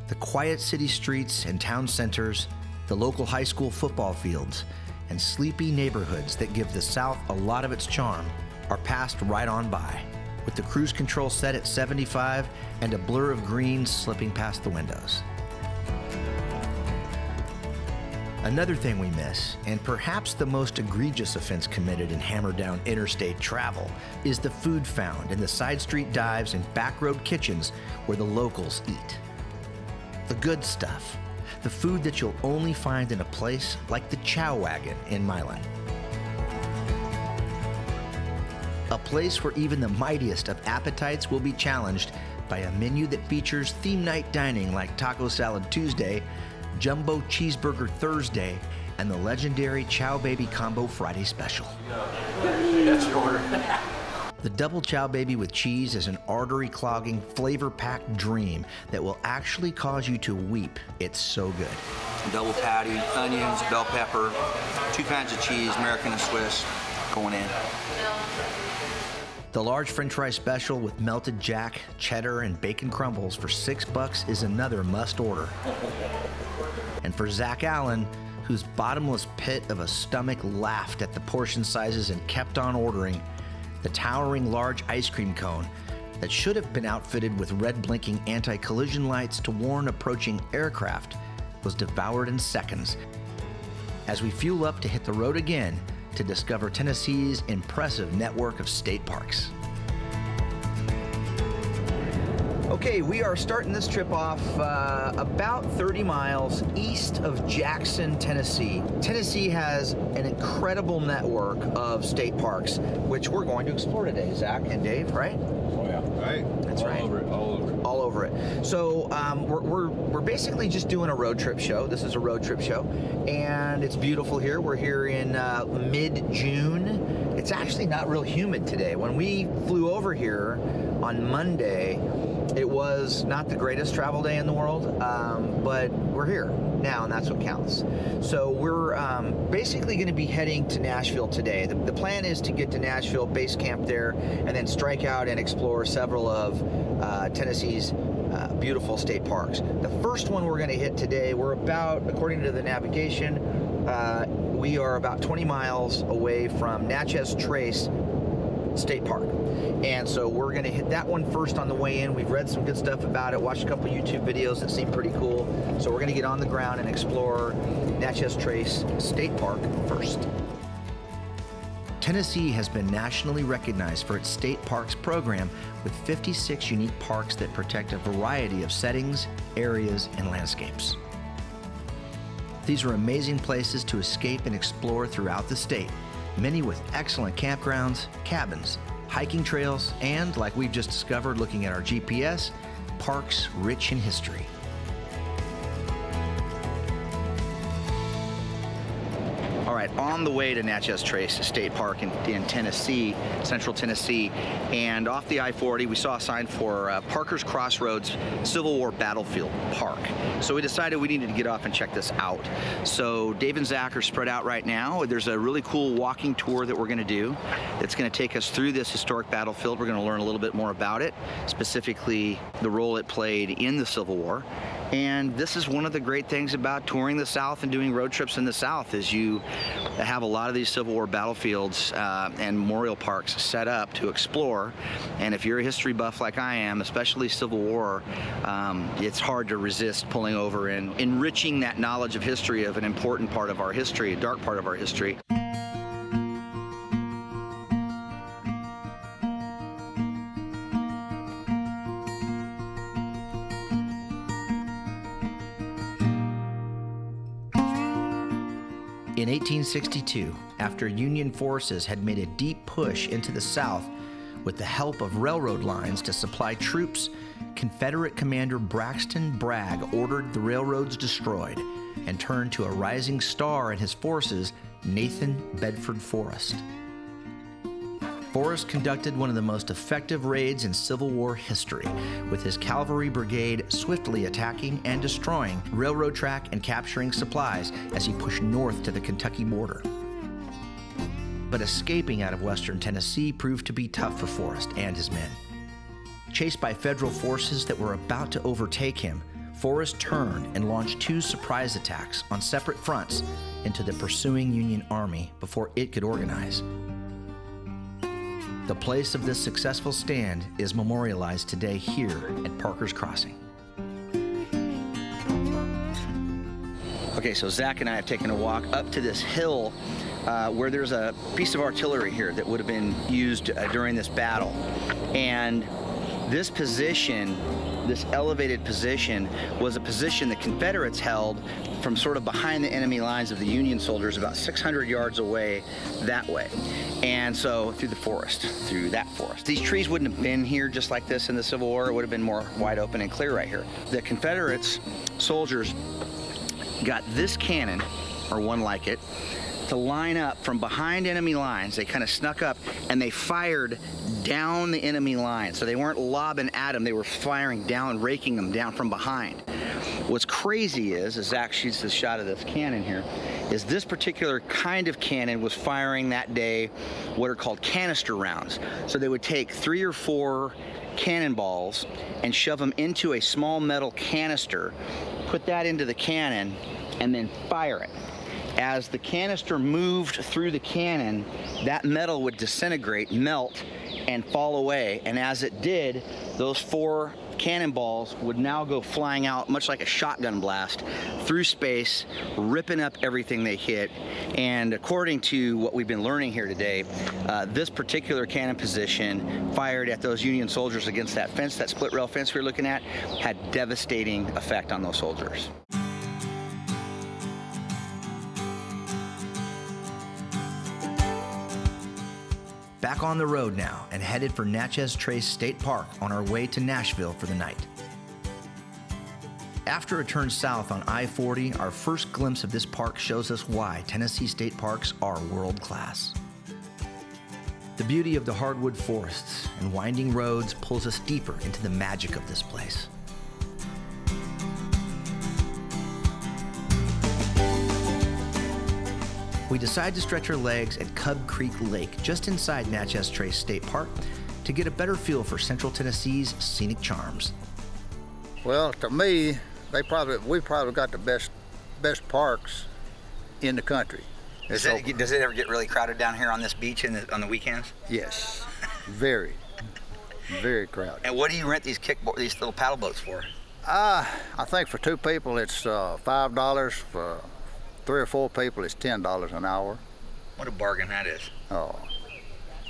[SPEAKER 2] the quiet city streets and town centers, the local high school football fields, and sleepy neighborhoods that give the South a lot of its charm are passed right on by, with the cruise control set at 75 and a blur of green slipping past the windows. Another thing we miss, and perhaps the most egregious offense committed in hammered down interstate travel, is the food found in the side street dives and back road kitchens where the locals eat. The good stuff, the food that you'll only find in a place like the Chow Wagon in Milan. A place where even the mightiest of appetites will be challenged by a menu that features theme night dining like Taco Salad Tuesday, Jumbo Cheeseburger Thursday, and the legendary Chow Baby Combo Friday Special.
[SPEAKER 6] That's your order.
[SPEAKER 2] The Double Chow Baby with cheese is an artery-clogging, flavor-packed dream that will actually cause you to weep. It's so good.
[SPEAKER 3] Double patty, onions, bell pepper, 2 kinds of cheese, American and Swiss, going in.
[SPEAKER 2] The large French fry special with melted jack, cheddar, and bacon crumbles for $6 is another must order. And for Zach Allen, whose bottomless pit of a stomach laughed at the portion sizes and kept on ordering, the towering large ice cream cone that should have been outfitted with red blinking anti-collision lights to warn approaching aircraft was devoured in seconds as we fuel up to hit the road again to discover Tennessee's impressive network of state parks.
[SPEAKER 3] Okay, we are starting this trip off about 30 miles east of Jackson, Tennessee. Tennessee has an incredible network of state parks, which we're going to explore today, Zach and Dave, right?
[SPEAKER 8] Oh yeah, right.
[SPEAKER 3] That's right.
[SPEAKER 8] All over it, all over it.
[SPEAKER 3] All over it. So we're basically just doing a road trip show. This is a road trip show, and it's beautiful here. We're here in mid-June. It's actually not real humid today. When we flew over here on Monday, it was not the greatest travel day in the world, but we're here now, and that's what counts. So we're basically going to be heading to Nashville today. The plan is to get to Nashville, base camp there, and then strike out and explore several of Tennessee's beautiful state parks. The first one we're going to hit today, we're about, according to the navigation, we are about 20 miles away from Natchez Trace State Park. And so we're going to hit that one first on the way in. We've read some good stuff about it, watched a couple YouTube videos that seem pretty cool. So we're going to get on the ground and explore Natchez Trace State Park first.
[SPEAKER 2] Tennessee has been nationally recognized for its state parks program with 56 unique parks that protect a variety of settings, areas, and landscapes. These are amazing places to escape and explore throughout the state, many with excellent campgrounds, cabins, hiking trails, and, like we've just discovered looking at our GPS, parks rich in history.
[SPEAKER 14] All right, on the way to Natchez Trace State Park in Tennessee, central Tennessee, and off the I-40, we saw a sign for Parker's Crossroads Civil War Battlefield Park. So we decided we needed to get off and check this out. So Dave and Zach are spread out right now. There's a really cool walking tour that we're going to do that's going to take us through this historic battlefield. We're going to learn a little bit more about it, specifically the role it played in the Civil War. And this is one of the great things about touring the South and doing road trips in the South is you have a lot of these Civil War battlefields and memorial parks set up to explore. And if you're a history buff like I am, especially Civil War, it's hard to resist pulling over and enriching that knowledge of history of an important part of our history, a dark part of our history.
[SPEAKER 2] In 1862, after Union forces had made a deep push into the South with the help of railroad lines to supply troops, Confederate Commander Braxton Bragg ordered the railroads destroyed and turned to a rising star in his forces, Nathan Bedford Forrest. Forrest conducted one of the most effective raids in Civil War history, with his cavalry brigade swiftly attacking and destroying railroad track and capturing supplies as he pushed north to the Kentucky border. But escaping out of western Tennessee proved to be tough for Forrest and his men. Chased by federal forces that were about to overtake him, Forrest turned and launched 2 surprise attacks on separate fronts into the pursuing Union Army before it could organize. The place of this successful stand is memorialized today here at Parker's Crossing.
[SPEAKER 14] Okay, so Zach and I have taken a walk up to this hill where there's a piece of artillery here that would have been used during this battle. And this position, this elevated position, was a position the Confederates held from sort of behind the enemy lines of the Union soldiers about 600 yards away that way. And so through that forest. These trees wouldn't have been here just like this in the Civil War. It would have been more wide open and clear right here. The Confederates soldiers got this cannon, or one like it, to line up from behind enemy lines. They kind of snuck up and they fired down the enemy line. So they weren't lobbing at them, they were firing down, raking them down from behind. What's crazy is, as Zach shoots this shot of this cannon here, is this particular kind of cannon was firing that day what are called canister rounds. So they would take 3 or 4 cannonballs and shove them into a small metal canister, put that into the cannon, and then fire it. As the canister moved through the cannon, that metal would disintegrate, melt, and fall away. And as it did, those 4 cannonballs would now go flying out, much like a shotgun blast, through space, ripping up everything they hit. And according to what we've been learning here today, this particular cannon position fired at those Union soldiers against that fence, that split rail fence we were looking at, had devastating effect on those soldiers.
[SPEAKER 2] Back on the road now and headed for Natchez Trace State Park on our way to Nashville for the night. After a turn south on I-40, our first glimpse of this park shows us why Tennessee state parks are world class. The beauty of the hardwood forests and winding roads pulls us deeper into the magic of this place. We decide to stretch our legs at Cub Creek Lake, just inside Natchez Trace State Park, to get a better feel for Central Tennessee's scenic charms.
[SPEAKER 16] Well, to me, we probably got the best parks in the country.
[SPEAKER 3] Does it ever get really crowded down here on this beach on the weekends?
[SPEAKER 16] Yes. Very, very crowded.
[SPEAKER 3] And what do you rent these these little paddle boats for?
[SPEAKER 16] I think for 2 people it's $5. For 3 or 4 people it's $10 an hour.
[SPEAKER 3] What a bargain that is.
[SPEAKER 16] Oh,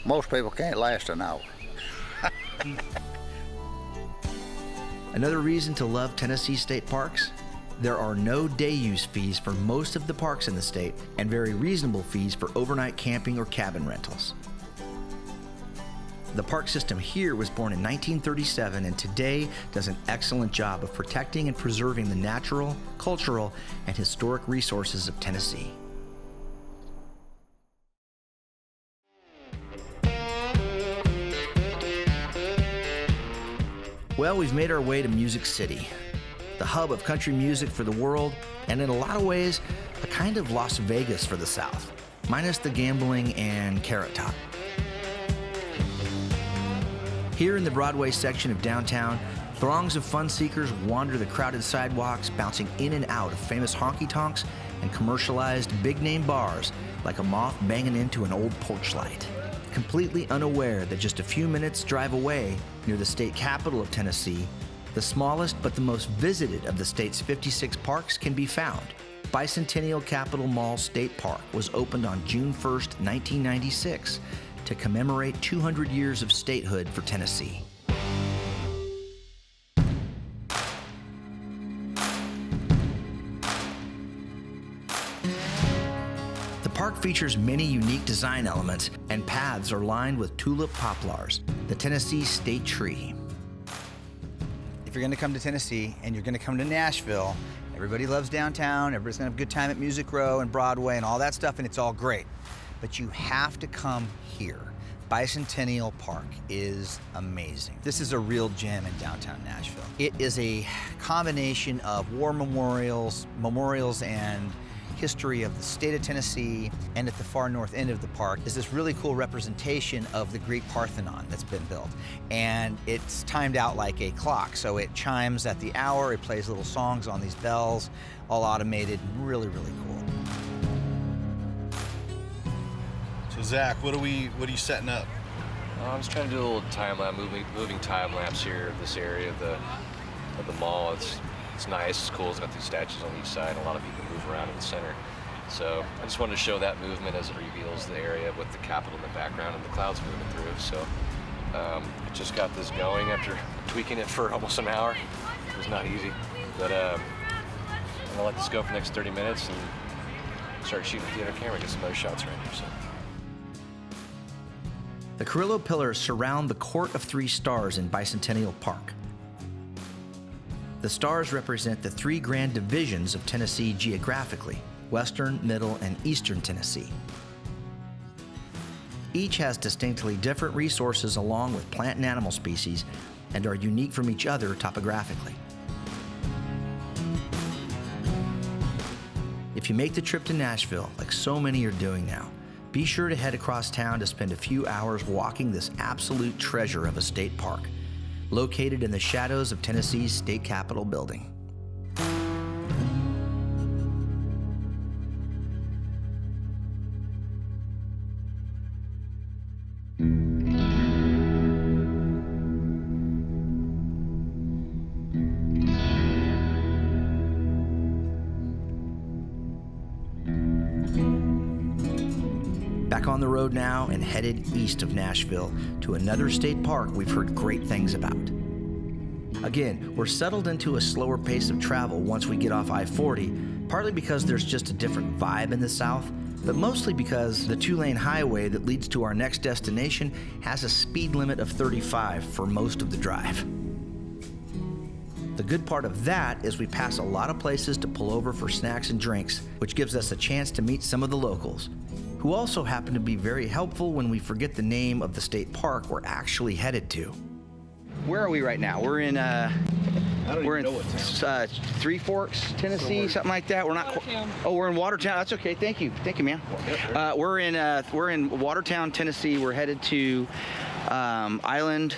[SPEAKER 16] most people can't last an hour.
[SPEAKER 2] Another reason to love Tennessee state parks? There are no day use fees for most of the parks in the state and very reasonable fees for overnight camping or cabin rentals. The park system here was born in 1937 and today does an excellent job of protecting and preserving the natural, cultural, and historic resources of Tennessee. Well, we've made our way to Music City, the hub of country music for the world, and in a lot of ways, a kind of Las Vegas for the South, minus the gambling and Carrot Top. Here in the Broadway section of downtown, throngs of fun seekers wander the crowded sidewalks, bouncing in and out of famous honky-tonks and commercialized big-name bars like a moth banging into an old porch light. Completely unaware that just a few minutes drive away, near the state capital of Tennessee, the smallest but the most visited of the state's 56 parks can be found. Bicentennial Capitol Mall State Park was opened on June 1st, 1996, to commemorate 200 years of statehood for Tennessee. The park features many unique design elements, and paths are lined with tulip poplars, the Tennessee state tree.
[SPEAKER 3] If you're gonna come to Tennessee and you're gonna come to Nashville, everybody loves downtown, everybody's gonna have a good time at Music Row and Broadway and all that stuff, and it's all great. But you have to come here. Bicentennial Park is amazing. This is a real gem in downtown Nashville. It is a combination of war memorials and history of the state of Tennessee, and at the far north end of the park is this really cool representation of the Greek Parthenon that's been built. And it's timed out like a clock, so it chimes at the hour, it plays little songs on these bells, all automated, really, really cool.
[SPEAKER 15] So Zach, what are you setting up?
[SPEAKER 6] I'm just trying to do a little time lapse, moving time lapse here of this area of the mall. It's nice, it's cool, it's got these statues on each side, a lot of people move around in the center. So I just wanted to show that movement as it reveals the area with the Capitol in the background and the clouds moving through. So I just got this going after tweaking it for almost an hour. It was not easy, but I'm gonna let this go for the next 30 minutes and start shooting with the other camera, get some other shots right here. So.
[SPEAKER 2] The Carrillo pillars surround the Court of Three Stars in Bicentennial Park. The stars represent the 3 grand divisions of Tennessee geographically: Western, Middle, and Eastern Tennessee. Each has distinctly different resources along with plant and animal species and are unique from each other topographically. If you make the trip to Nashville, like so many are doing now, be sure to head across town to spend a few hours walking this absolute treasure of a state park, located in the shadows of Tennessee's state capitol building. Back on the road now and headed east of Nashville to another state park we've heard great things about. Again, we're settled into a slower pace of travel once we get off I-40, partly because there's just a different vibe in the South, but mostly because the 2-lane highway that leads to our next destination has a speed limit of 35 for most of the drive. The good part of that is we pass a lot of places to pull over for snacks and drinks, which gives us a chance to meet some of the locals, who also happen to be very helpful when we forget the name of the state park we're actually headed to.
[SPEAKER 14] Where are we right now? We're in Three Forks, Tennessee, something like that. We're not. Oh, we're in Watertown. That's okay. Thank you, man. We're in Watertown, Tennessee. We're headed to Island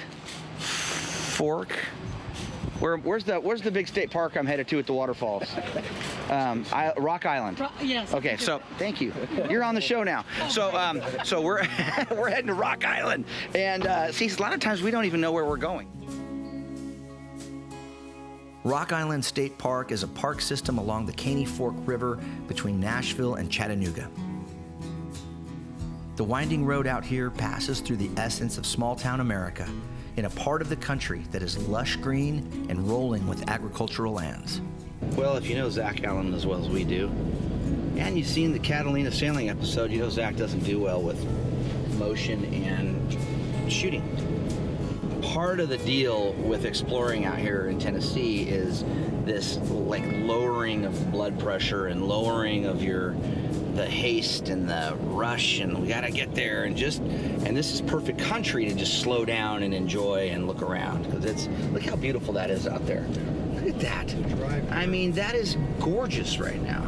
[SPEAKER 14] Fork. Where's the big state park I'm headed to at the waterfalls? Rock Island.
[SPEAKER 18] Yes.
[SPEAKER 14] Okay, so thank you. You're on the show now. So we're we're heading to Rock Island, and see, a lot of times we don't even know where we're going.
[SPEAKER 2] Rock Island State Park is a park system along the Caney Fork River between Nashville and Chattanooga. The winding road out here passes through the essence of small-town America in a part of the country that is lush green and rolling with agricultural lands.
[SPEAKER 14] Well, if you know Zach Allen as well as we do, and you've seen the Catalina sailing episode, you know Zach doesn't do well with motion and shooting. Part of the deal with exploring out here in Tennessee is this like lowering of blood pressure and lowering of the haste and the rush, and we gotta get there, and this is perfect country to just slow down and enjoy and look around, because look how beautiful that is out there. Look at that. I mean, that is gorgeous right now.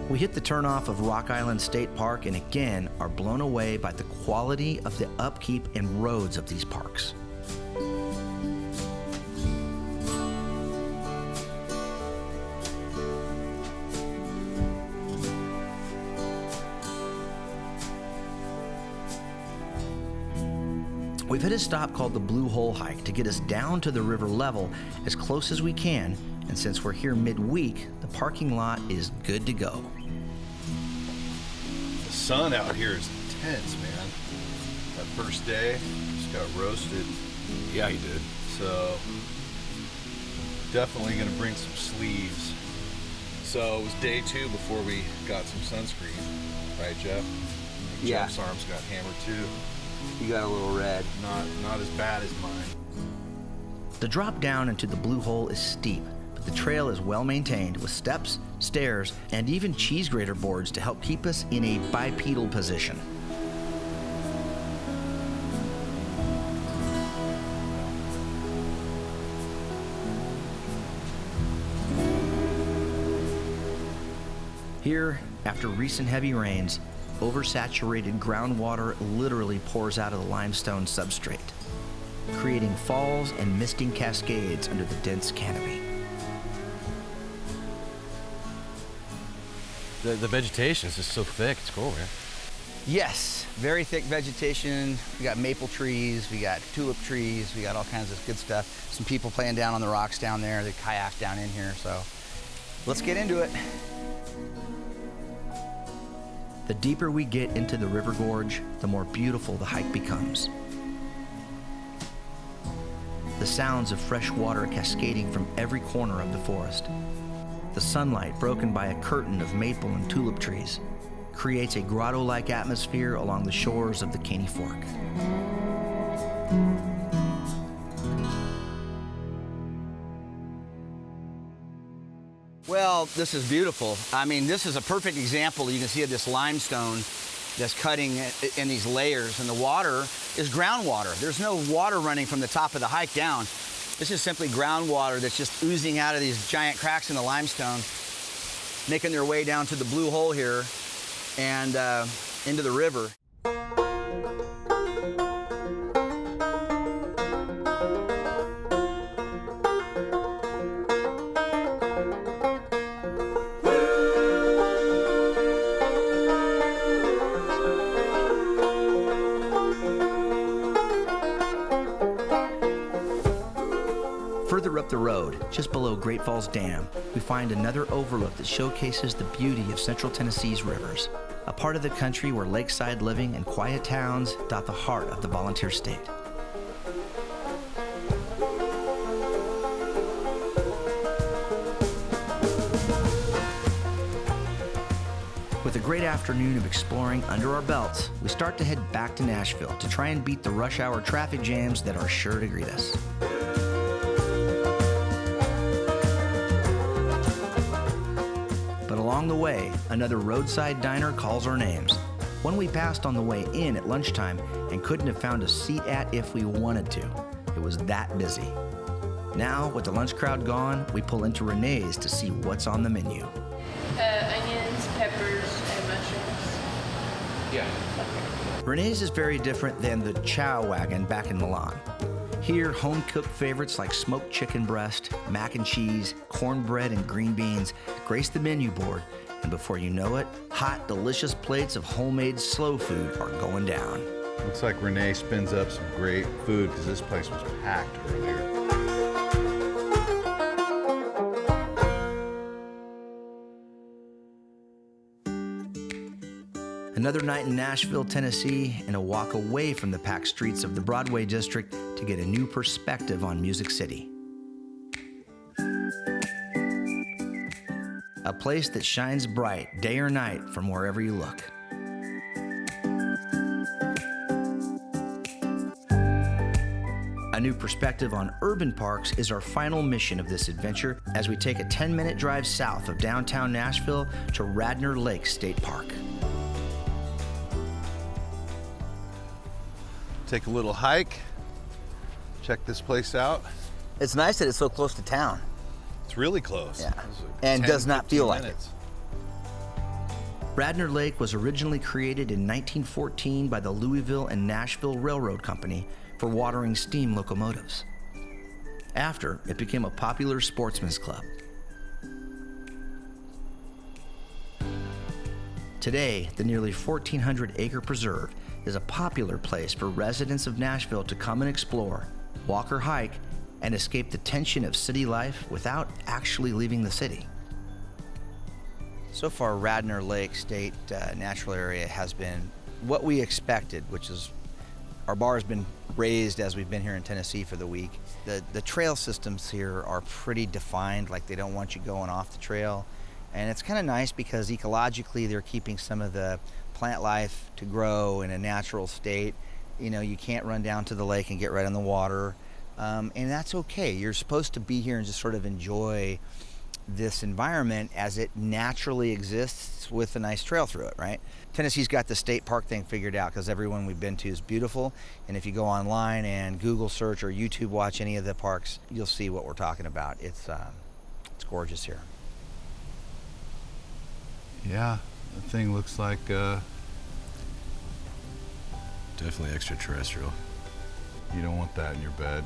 [SPEAKER 2] We hit the turnoff of Rock Island State Park and again are blown away by the quality of the upkeep and roads of these parks. We've hit a stop called the Blue Hole Hike to get us down to the river level as close as we can, and since we're here midweek, the parking lot is good to go.
[SPEAKER 15] The sun out here is intense, man. That first day, just got roasted.
[SPEAKER 6] Yeah, he did.
[SPEAKER 15] So, definitely gonna bring some sleeves. So it was day 2 before we got some sunscreen, right, Jeff?
[SPEAKER 14] Yeah.
[SPEAKER 15] Jeff's arms got hammered too.
[SPEAKER 14] You got a little red.
[SPEAKER 15] Not as bad as mine.
[SPEAKER 2] The drop down into the Blue Hole is steep, but the trail is well maintained with steps, stairs, and even cheese grater boards to help keep us in a bipedal position. Here, after recent heavy rains, oversaturated groundwater literally pours out of the limestone substrate, creating falls and misting cascades under the dense canopy.
[SPEAKER 19] The vegetation is just so thick, it's cool, man.
[SPEAKER 14] Yes, very thick vegetation. We got maple trees, we got tulip trees, we got all kinds of good stuff. Some people playing down on the rocks down there, they kayak down in here, so let's get into it.
[SPEAKER 2] The deeper we get into the river gorge, the more beautiful the hike becomes. The sounds of fresh water cascading from every corner of the forest. The sunlight, broken by a curtain of maple and tulip trees, creates a grotto-like atmosphere along the shores of the Caney Fork.
[SPEAKER 14] Well, this is beautiful. I mean, this is a perfect example. You can see of this limestone that's cutting in these layers, and the water is groundwater. There's no water running from the top of the hike down. This is simply groundwater that's just oozing out of these giant cracks in the limestone, making their way down to the Blue Hole here and into the river.
[SPEAKER 2] Further up the road, just below Great Falls Dam, we find another overlook that showcases the beauty of Central Tennessee's rivers, a part of the country where lakeside living and quiet towns dot the heart of the volunteer state. With a great afternoon of exploring under our belts, we start to head back to Nashville to try and beat the rush hour traffic jams that are sure to greet us. But along the way, another roadside diner calls our names. One we passed on the way in at lunchtime and couldn't have found a seat at if we wanted to. It was that busy. Now, with the lunch crowd gone, we pull into Renee's to see what's on the menu.
[SPEAKER 18] Onions, peppers, and mushrooms.
[SPEAKER 6] Yeah.
[SPEAKER 2] Renee's is very different than the Chow Wagon back in Milan. Here, home-cooked favorites like smoked chicken breast, mac and cheese, cornbread, and green beans grace the menu board, and before you know it, hot, delicious plates of homemade slow food are going down.
[SPEAKER 8] Looks like Renee spins up some great food because this place was packed earlier.
[SPEAKER 2] Another night in Nashville, Tennessee, and a walk away from the packed streets of the Broadway district to get a new perspective on Music City. A place that shines bright day or night from wherever you look. A new perspective on urban parks is our final mission of this adventure as we take a 10-minute drive south of downtown Nashville to Radnor Lake State Park.
[SPEAKER 8] Take a little hike, check this place out.
[SPEAKER 3] It's nice that it's so close to town.
[SPEAKER 8] It's really close.
[SPEAKER 3] Yeah, and does not feel like it.
[SPEAKER 2] Radnor Lake was originally created in 1914 by the Louisville and Nashville Railroad Company for watering steam locomotives. After, it became a popular sportsman's club. Today, the nearly 1,400-acre preserve is a popular place for residents of Nashville to come and explore, walk or hike, and escape the tension of city life without actually leaving the city. So far, Radnor Lake State Natural Area has been what we expected, which is our bar has been raised as we've been here in Tennessee for the week. The trail systems here are pretty defined, like they don't want you going off the trail. And it's kind of nice because ecologically they're keeping some of the plant life to grow in a natural state. You know, you can't run down to the lake and get right on the water. And that's okay. You're supposed to be here and just sort of enjoy this environment as it naturally exists with a nice trail through it, right? Tennessee's got the state park thing figured out because everyone we've been to is beautiful. And if you go online and Google search or YouTube watch any of the parks, you'll see what we're talking about. It's gorgeous here.
[SPEAKER 8] Yeah, the thing looks like
[SPEAKER 19] definitely extraterrestrial.
[SPEAKER 8] You don't want that in your bed.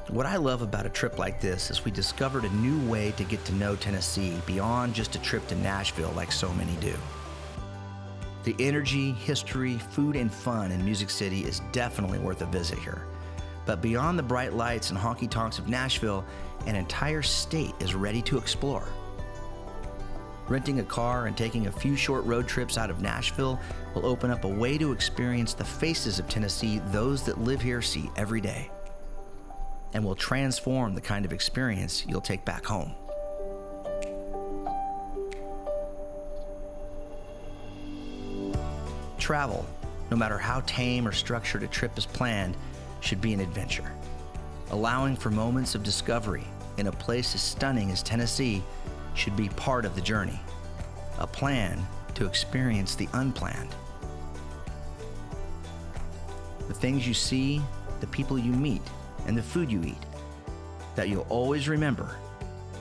[SPEAKER 2] What I love about a trip like this is we discovered a new way to get to know Tennessee beyond just a trip to Nashville like so many do. The energy, history, food, and fun in Music City is definitely worth a visit here. But beyond the bright lights and honky-tonks of Nashville, an entire state is ready to explore. Renting a car and taking a few short road trips out of Nashville will open up a way to experience the faces of Tennessee those that live here see every day, and will transform the kind of experience you'll take back home. Travel, no matter how tame or structured a trip is planned, should be an adventure. Allowing for moments of discovery in a place as stunning as Tennessee should be part of the journey, a plan to experience the unplanned. The things you see, the people you meet, and the food you eat that you'll always remember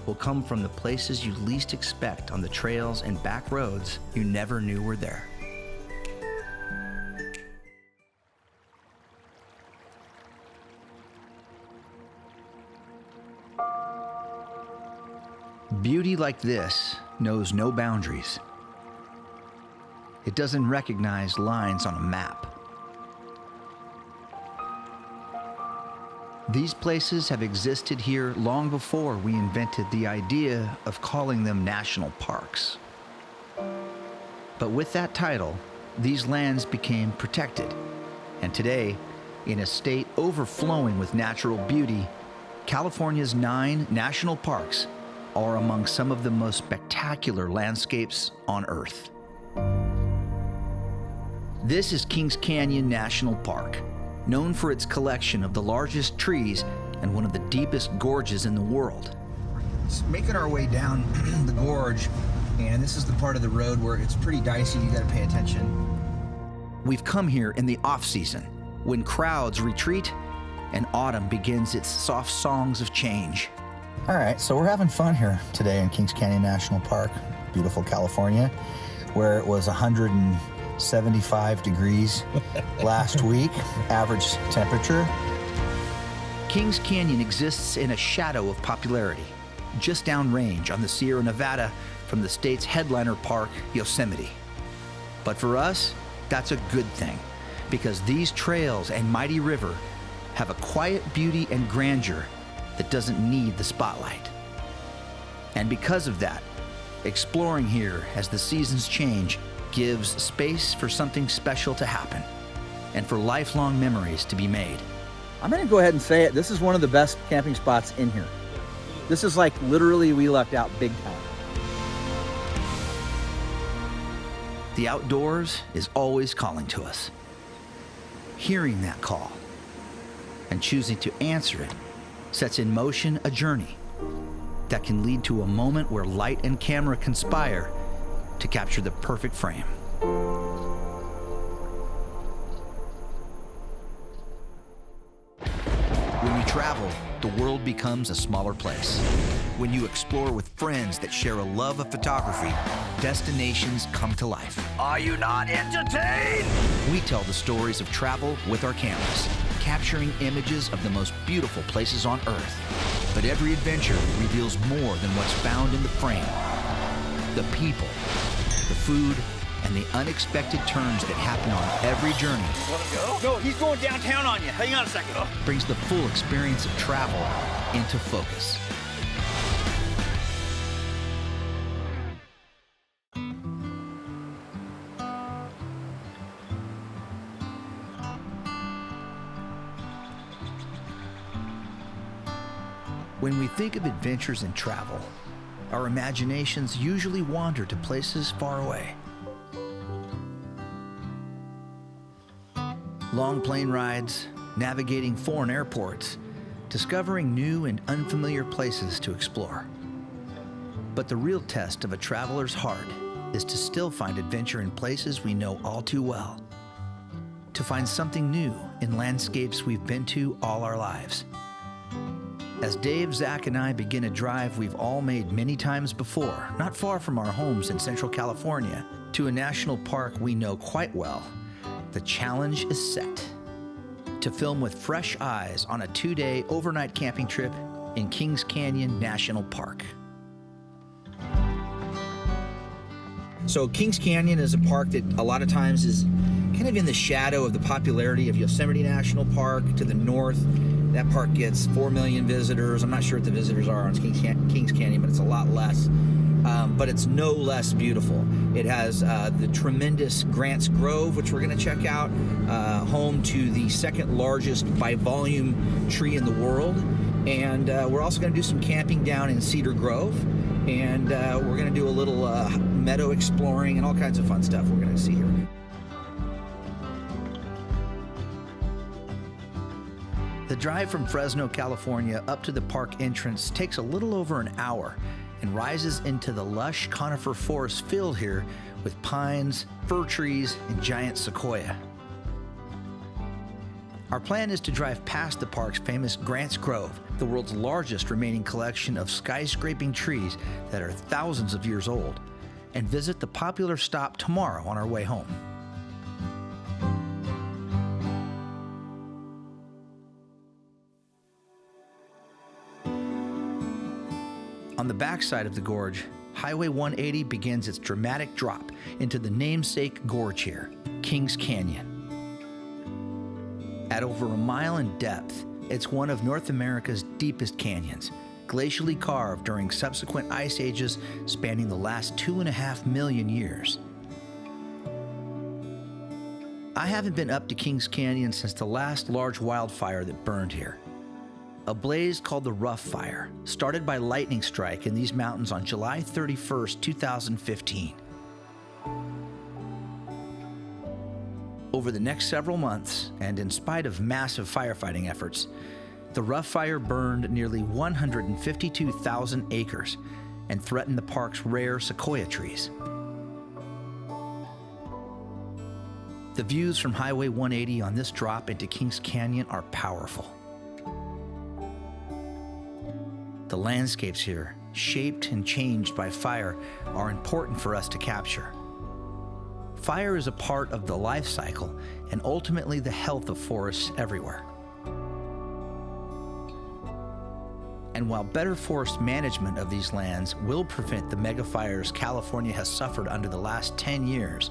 [SPEAKER 2] will come from the places you least expect on the trails and back roads you never knew were there. Beauty like this knows no boundaries. It doesn't recognize lines on a map. These places have existed here long before we invented the idea of calling them national parks. But with that title, these lands became protected. And today, in a state overflowing with natural beauty, California's 9 national parks are among some of the most spectacular landscapes on Earth. This is Kings Canyon National Park, known for its collection of the largest trees and one of the deepest gorges in the world. It's making our way down the gorge, and this is the part of the road where it's pretty dicey. You gotta pay attention. We've come here in the off-season, when crowds retreat and autumn begins its soft songs of change.
[SPEAKER 3] All right, so we're having fun here today in Kings Canyon National Park, beautiful California, where it was 175 degrees last week, average temperature.
[SPEAKER 2] Kings Canyon exists in a shadow of popularity, just downrange on the Sierra Nevada from the state's headliner park, Yosemite. But for us, that's a good thing, because these trails and mighty river have a quiet beauty and grandeur that doesn't need the spotlight. And because of that, exploring here as the seasons change gives space for something special to happen and for lifelong memories to be made.
[SPEAKER 3] I'm gonna go ahead and say it, this is one of the best camping spots in here. This is like literally we lucked out big time.
[SPEAKER 2] The outdoors is always calling to us. Hearing that call and choosing to answer it sets in motion a journey that can lead to a moment where light and camera conspire to capture the perfect frame. When you travel, the world becomes a smaller place. When you explore with friends that share a love of photography, destinations come to life.
[SPEAKER 13] Are you not entertained?
[SPEAKER 2] We tell the stories of travel with our cameras, capturing images of the most beautiful places on Earth. But every adventure reveals more than what's found in the frame. The people, the food, and the unexpected turns that happen on every journey.
[SPEAKER 13] Want to go? No, he's going downtown on you. Hang on a second.
[SPEAKER 2] Brings the full experience of travel into focus. When we think of adventures and travel, our imaginations usually wander to places far away. Long plane rides, navigating foreign airports, discovering new and unfamiliar places to explore. But the real test of a traveler's heart is to still find adventure in places we know all too well. To find something new in landscapes we've been to all our lives. As Dave, Zach, and I begin a drive we've all made many times before, not far from our homes in Central California, to a national park we know quite well, the challenge is set. To film with fresh eyes on a 2-day overnight camping trip in Kings Canyon National Park.
[SPEAKER 3] So Kings Canyon is a park that a lot of times is kind of in the shadow of the popularity of Yosemite National Park to the north. That park gets 4 million visitors. I'm not sure what the visitors are on Kings Canyon, but it's a lot less. But it's no less beautiful. It has the tremendous Grants Grove, which we're going to check out, home to the second largest by volume tree in the world. And we're also going to do some camping down in Cedar Grove. And we're going to do a little meadow exploring and all kinds of fun stuff we're going to see here.
[SPEAKER 2] The drive from Fresno, California up to the park entrance takes a little over an hour and rises into the lush conifer forest filled here with pines, fir trees, and giant sequoia. Our plan is to drive past the park's famous Grants Grove, the world's largest remaining collection of skyscraping trees that are thousands of years old, and visit the popular stop tomorrow on our way home. On the backside of the gorge, Highway 180 begins its dramatic drop into the namesake gorge here, Kings Canyon. At over a mile in depth, it's one of North America's deepest canyons, glacially carved during subsequent ice ages spanning the last 2.5 million years. I haven't been up to Kings Canyon since the last large wildfire that burned here. A blaze called the Rough Fire, started by lightning strike in these mountains on July 31st, 2015. Over the next several months, and in spite of massive firefighting efforts, the Rough Fire burned nearly 152,000 acres and threatened the park's rare sequoia trees. The views from Highway 180 on this drop into Kings Canyon are powerful. The landscapes here, shaped and changed by fire, are important for us to capture. Fire is a part of the life cycle and ultimately the health of forests everywhere. And while better forest management of these lands will prevent the megafires California has suffered under the last 10 years,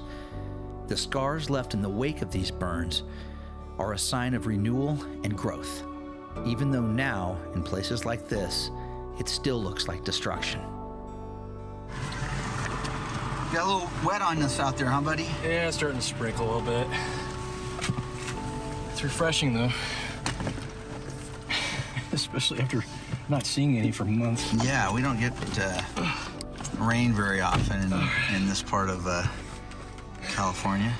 [SPEAKER 2] the scars left in the wake of these burns are a sign of renewal and growth, even though now, in places like this, it still looks like destruction.
[SPEAKER 3] Got a little wet on us out there, huh, buddy?
[SPEAKER 12] Yeah, it's starting to sprinkle a little bit. It's refreshing, though. Especially after not seeing any for months.
[SPEAKER 3] Yeah, we don't get rain very often in this part of California.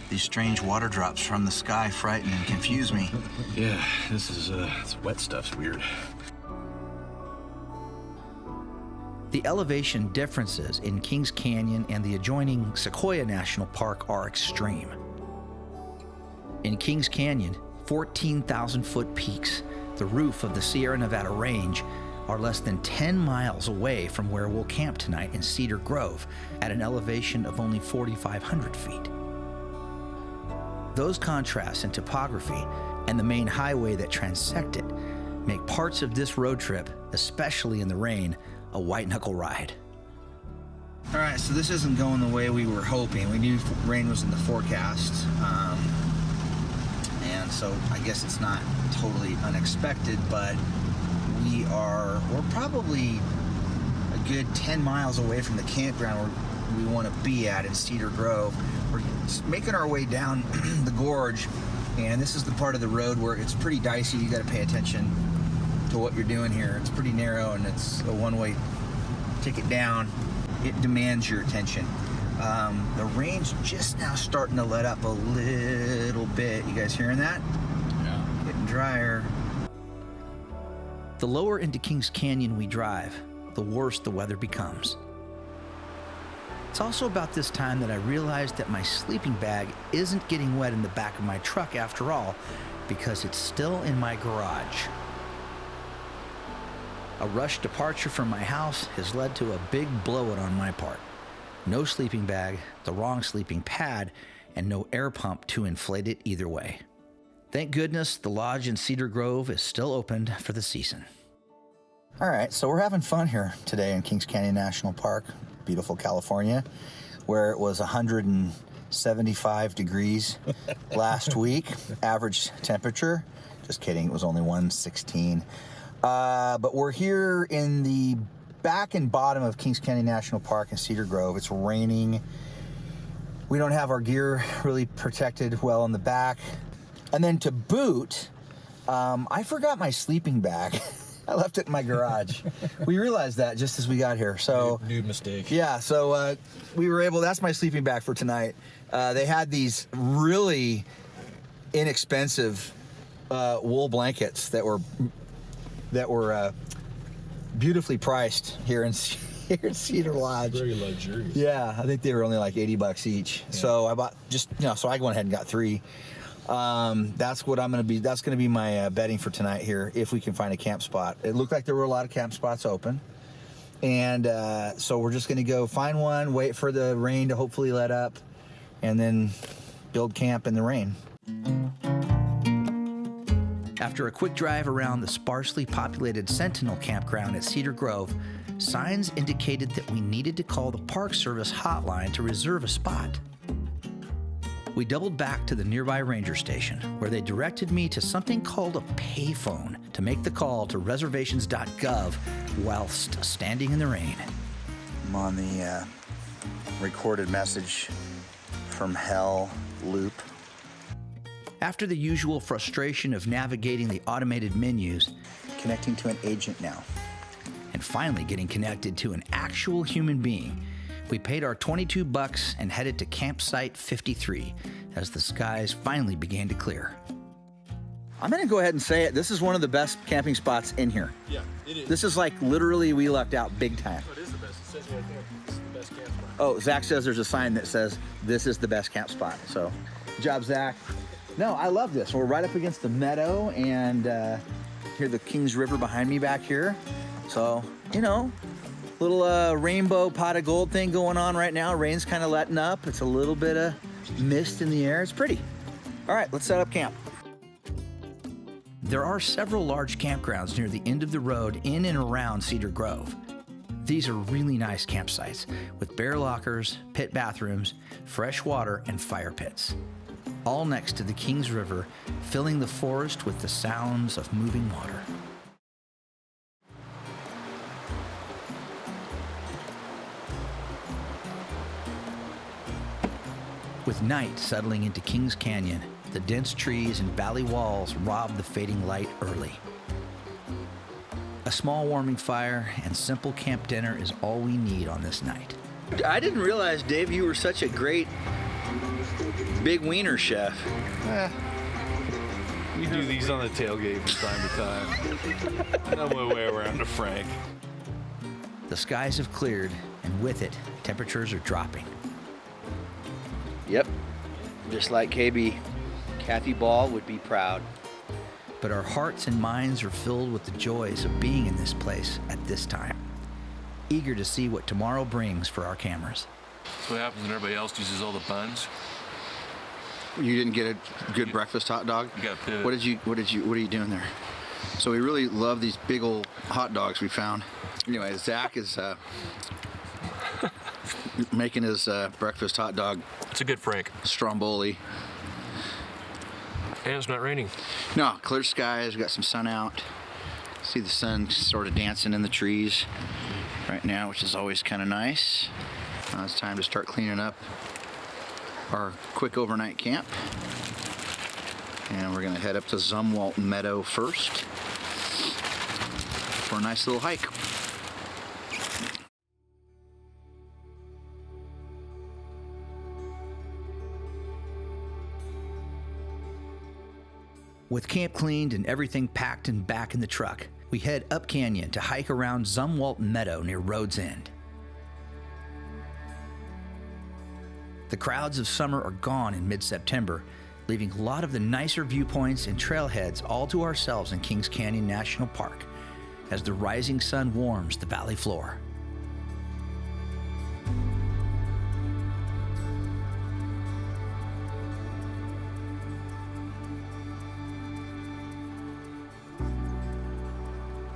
[SPEAKER 3] These strange water drops from the sky frighten and confuse me.
[SPEAKER 12] Yeah, this wet stuff's weird.
[SPEAKER 2] The elevation differences in Kings Canyon and the adjoining Sequoia National Park are extreme. In Kings Canyon, 14,000-foot peaks, the roof of the Sierra Nevada range, are less than 10 miles away from where we'll camp tonight in Cedar Grove at an elevation of only 4,500 feet. Those contrasts in topography and the main highway that transect it make parts of this road trip, especially in the rain, a white-knuckle ride.
[SPEAKER 3] All right, so this isn't going the way we were hoping. We knew rain was in the forecast, and so I guess it's not totally unexpected, but we're probably a good 10 miles away from the campground where we want to be at in Cedar Grove. We're making our way down the gorge, and this is the part of the road where it's pretty dicey. You got to pay attention to what you're doing here. It's pretty narrow, and it's a one-way ticket down. It demands your attention. The rain's just now starting to let up a little bit. You guys hearing that?
[SPEAKER 12] Yeah.
[SPEAKER 3] Getting drier.
[SPEAKER 2] The lower into Kings Canyon we drive, the worse the weather becomes. It's also about this time that I realized that my sleeping bag isn't getting wet in the back of my truck after all, because it's still in my garage. A rushed departure from my house has led to a big blowout on my part. No sleeping bag, the wrong sleeping pad, and no air pump to inflate it either way. Thank goodness the lodge in Cedar Grove is still opened for the season.
[SPEAKER 3] All right, so we're having fun here today in Kings Canyon National Park, beautiful California, where it was 175 degrees last week, average temperature. Just kidding, it was only 116. But we're here in the back and bottom of Kings Canyon National Park in Cedar Grove. It's raining. We don't have our gear really protected well in the back. And then to boot, I forgot my sleeping bag. I left it in my garage. We realized that just as we got here. So
[SPEAKER 12] new mistake.
[SPEAKER 3] Yeah, so we were able, that's my sleeping bag for tonight. They had these really inexpensive wool blankets that were beautifully priced here in Cedar Lodge.
[SPEAKER 12] Very luxurious.
[SPEAKER 3] Yeah, I think they were only like $80 each. Yeah. So I bought so I went ahead and got 3. That's gonna be my bedding for tonight here, if we can find a camp spot. It looked like there were a lot of camp spots open. And so we're just gonna go find one, wait for the rain to hopefully let up, and then build camp in the rain.
[SPEAKER 2] After a quick drive around the sparsely populated Sentinel campground at Cedar Grove, signs indicated that we needed to call the Park Service hotline to reserve a spot. We doubled back to the nearby ranger station, where they directed me to something called a payphone to make the call to reservations.gov whilst standing in the rain.
[SPEAKER 3] I'm on the recorded message from hell loop.
[SPEAKER 2] After the usual frustration of navigating the automated menus,
[SPEAKER 3] connecting to an agent now,
[SPEAKER 2] and finally getting connected to an actual human being, we paid our $22 and headed to campsite 53 as the skies finally began to clear.
[SPEAKER 3] I'm gonna go ahead and say it. This is one of the best camping spots in here.
[SPEAKER 12] Yeah, it is.
[SPEAKER 3] This is like literally we lucked out big time.
[SPEAKER 12] Oh, it is the best. It says right there, this is the best camp spot.
[SPEAKER 3] Oh, Zach says there's a sign that says this is the best camp spot. So, good job, Zach. No, I love this. We're right up against the meadow, and Hear the Kings River behind me back here. So, you know, little rainbow pot of gold thing going on right now. Rain's kind of letting up. It's a little bit of mist in the air. It's pretty. All right, let's set up camp.
[SPEAKER 2] There are several large campgrounds near the end of the road in and around Cedar Grove. These are really nice campsites with bear lockers, pit bathrooms, fresh water, and fire pits. All next to the Kings River, filling the forest with the sounds of moving water. With night settling into Kings Canyon, the dense trees and valley walls rob the fading light early. A small warming fire and simple camp dinner is all we need on this night.
[SPEAKER 3] I didn't realize, Dave, you were such a great big wiener chef.
[SPEAKER 15] We do these on the tailgate from time to time. I know my way around to Frank.
[SPEAKER 2] The skies have cleared, and with it, temperatures are dropping.
[SPEAKER 14] Yep, just like KB, Kathy Ball would be proud.
[SPEAKER 2] But our hearts and minds are filled with the joys of being in this place at this time, eager to see what tomorrow brings for our cameras.
[SPEAKER 6] That's what happens when everybody else uses all the buns.
[SPEAKER 3] You didn't get a good breakfast hot dog?
[SPEAKER 6] You got to pivot.
[SPEAKER 3] What are you doing there? So we really love these big old hot dogs we found. Anyway, Zach is making his breakfast hot dog.
[SPEAKER 6] It's a good Frank.
[SPEAKER 3] Stromboli.
[SPEAKER 6] And it's not raining.
[SPEAKER 3] No, clear skies, we got some sun out. See the sun sort of dancing in the trees right now, which is always kind of nice. Now it's time to start cleaning up our quick overnight camp. And we're gonna head up to Zumwalt Meadow first for a nice little hike.
[SPEAKER 2] With camp cleaned and everything packed and back in the truck, we head up canyon to hike around Zumwalt Meadow near Road's End. The crowds of summer are gone in mid-September, leaving a lot of the nicer viewpoints and trailheads all to ourselves in Kings Canyon National Park as the rising sun warms the valley floor.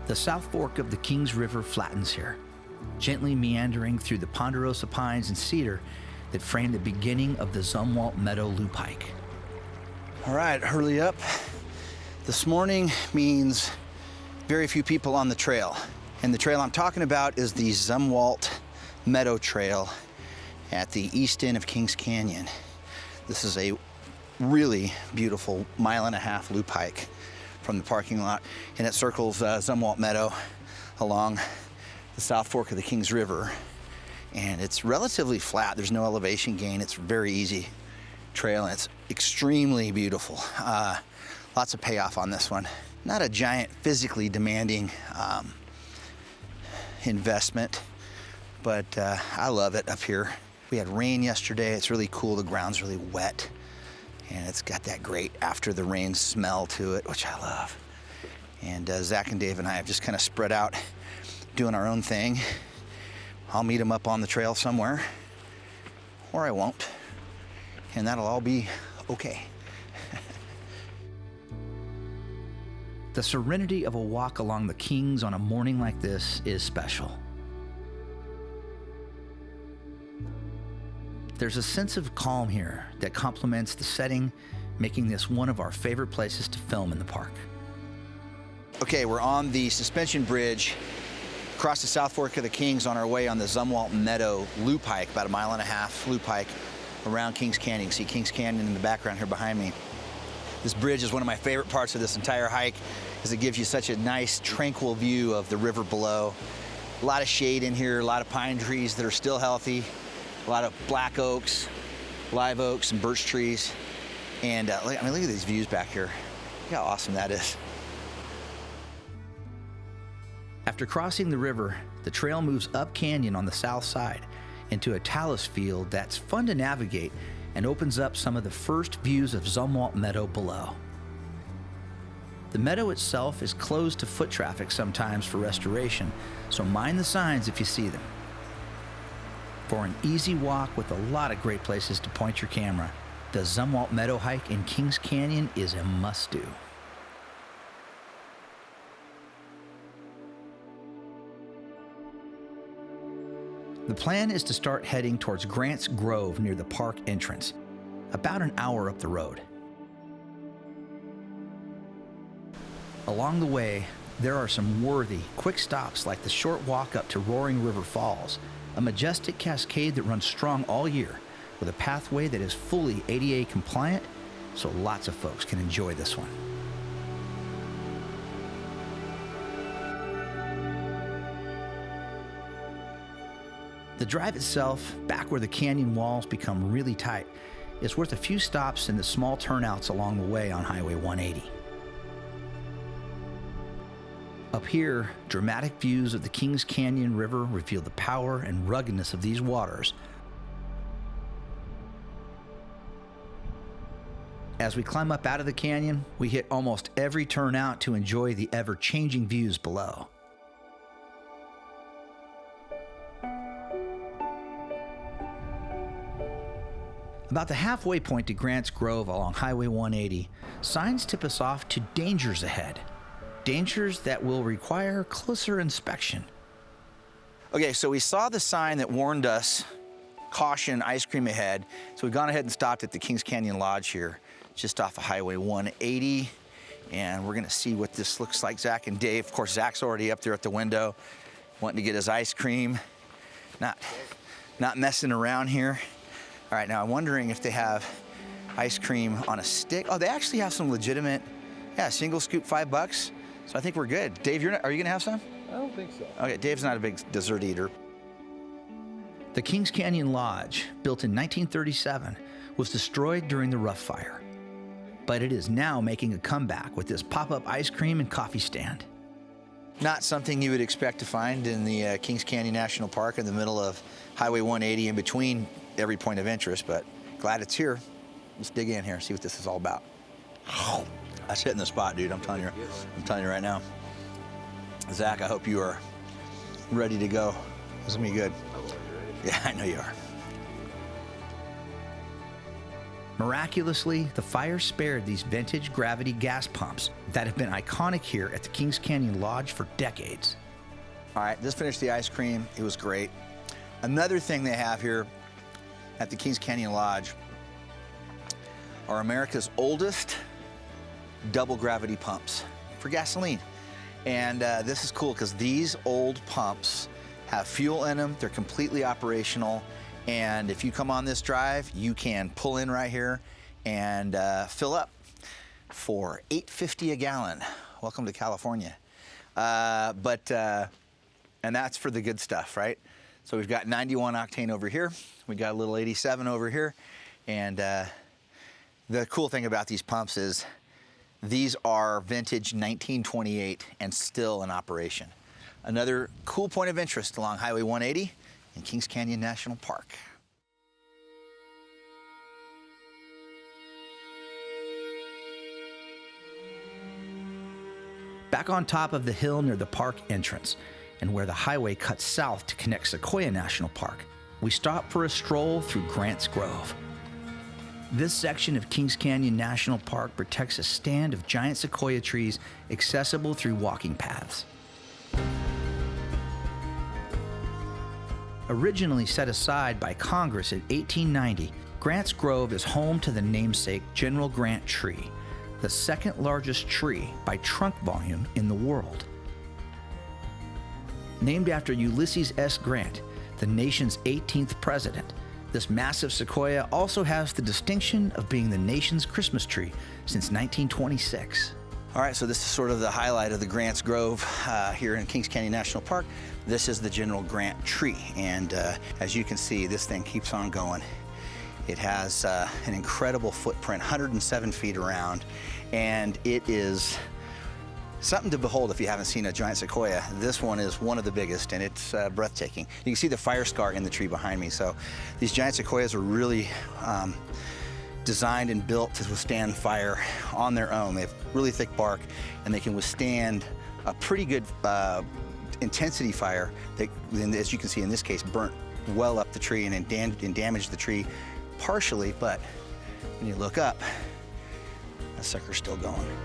[SPEAKER 2] The South Fork of the Kings River flattens here, gently meandering through the ponderosa pines and cedar that frame the beginning of the Zumwalt Meadow Loop hike.
[SPEAKER 3] All right, hurry up. This morning means very few people on the trail. And the trail I'm talking about is the Zumwalt Meadow Trail at the east end of Kings Canyon. This is a really beautiful 1.5-mile loop hike from the parking lot, and it circles Zumwalt Meadow along the South Fork of the Kings River. And it's relatively flat. There's no elevation gain. It's very easy trail, and it's extremely beautiful. Lots of payoff on this one. Not a giant physically demanding investment, but I love it up here. We had rain yesterday. It's really cool. The ground's really wet, and it's got that great after the rain smell to it, which I love. And Zach and Dave and I have just kind of spread out doing our own thing. I'll meet them up on the trail somewhere, or I won't, and that'll all be okay.
[SPEAKER 2] The serenity of a walk along the Kings on a morning like this is special. There's a sense of calm here that complements the setting, making this one of our favorite places to film in the park.
[SPEAKER 3] Okay, we're on the suspension bridge across the South Fork of the Kings on our way on the Zumwalt Meadow loop hike, about 1.5 mile loop hike around Kings Canyon. You can see Kings Canyon in the background here behind me. This bridge is one of my favorite parts of this entire hike, as it gives you such a nice, tranquil view of the river below. A lot of shade in here, a lot of pine trees that are still healthy, a lot of black oaks, live oaks, and birch trees. And look at these views back here. Look how awesome that is.
[SPEAKER 2] After crossing the river, the trail moves up canyon on the south side into a talus field that's fun to navigate and opens up some of the first views of Zumwalt Meadow below. The meadow itself is closed to foot traffic sometimes for restoration, so mind the signs if you see them. For an easy walk with a lot of great places to point your camera, the Zumwalt Meadow hike in Kings Canyon is a must-do. The plan is to start heading towards Grant's Grove near the park entrance, about an hour up the road. Along the way, there are some worthy, quick stops like the short walk up to Roaring River Falls, a majestic cascade that runs strong all year, with a pathway that is fully ADA compliant, so lots of folks can enjoy this one. The drive itself, back where the canyon walls become really tight, is worth a few stops in the small turnouts along the way on Highway 180. Up here, dramatic views of the Kings Canyon River reveal the power and ruggedness of these waters. As we climb up out of the canyon, we hit almost every turnout to enjoy the ever-changing views below. About the halfway point to Grant's Grove along Highway 180, signs tip us off to dangers ahead. Dangers that will require closer inspection. Okay, so we saw the sign that warned us, caution, ice cream ahead. So we've gone ahead and stopped at the Kings Canyon Lodge here, just off of Highway 180. And we're gonna see what this looks like. Zach and Dave, of course, Zach's already up there at the window, wanting to get his ice cream. Not messing around here. All right, now I'm wondering if they have ice cream on a stick. Oh, they actually have some legitimate, single scoop, $5. So I think we're good. Dave, are you gonna have some?
[SPEAKER 8] I don't think so.
[SPEAKER 2] Okay, Dave's not a big dessert eater. The Kings Canyon Lodge, built in 1937, was destroyed during the Rough Fire. But it is now making a comeback with this pop-up ice cream and coffee stand. Not something you would expect to find in the Kings Canyon National Park in the middle of Highway 180 in between every point of interest, but glad it's here. Let's dig in here, see what this is all about. That's hitting the spot, dude. I'm telling you right now. Zach, I hope you are ready to go. This is gonna be good. Yeah, I know you are. Miraculously, the fire spared these vintage gravity gas pumps that have been iconic here at the Kings Canyon Lodge for decades. All right, just finished the ice cream. It was great. Another thing they have here at the Kings Canyon Lodge are America's oldest double gravity pumps for gasoline. And this is cool because these old pumps have fuel in them. They're completely operational. And if you come on this drive, you can pull in right here and fill up for $8.50 a gallon. Welcome to California. And that's for the good stuff, right? So we've got 91 octane over here. We got a little 87 over here. And the cool thing about these pumps is these are vintage 1928 and still in operation. Another cool point of interest along Highway 180 in Kings Canyon National Park. Back on top of the hill near the park entrance, and where the highway cuts south to connect Sequoia National Park, we stop for a stroll through Grant's Grove. This section of Kings Canyon National Park protects a stand of giant sequoia trees accessible through walking paths. Originally set aside by Congress in 1890, Grant's Grove is home to the namesake General Grant tree, the second largest tree by trunk volume in the world. Named after Ulysses S. Grant, the nation's 18th president, this massive sequoia also has the distinction of being the nation's Christmas tree since 1926. All right, so this is sort of the highlight of the Grant's Grove here in Kings Canyon National Park. This is the General Grant tree, and as you can see, this thing keeps on going. It has an incredible footprint, 107 feet around, and it is something to behold if you haven't seen a giant sequoia. This one is one of the biggest, and it's breathtaking. You can see the fire scar in the tree behind me, so these giant sequoias are really
[SPEAKER 14] designed and built to withstand fire on their own. They have really thick bark, and they can withstand a pretty good intensity fire that, as you can see in this case, burnt well up the tree and damaged the tree partially, but when you look up, that sucker's still going.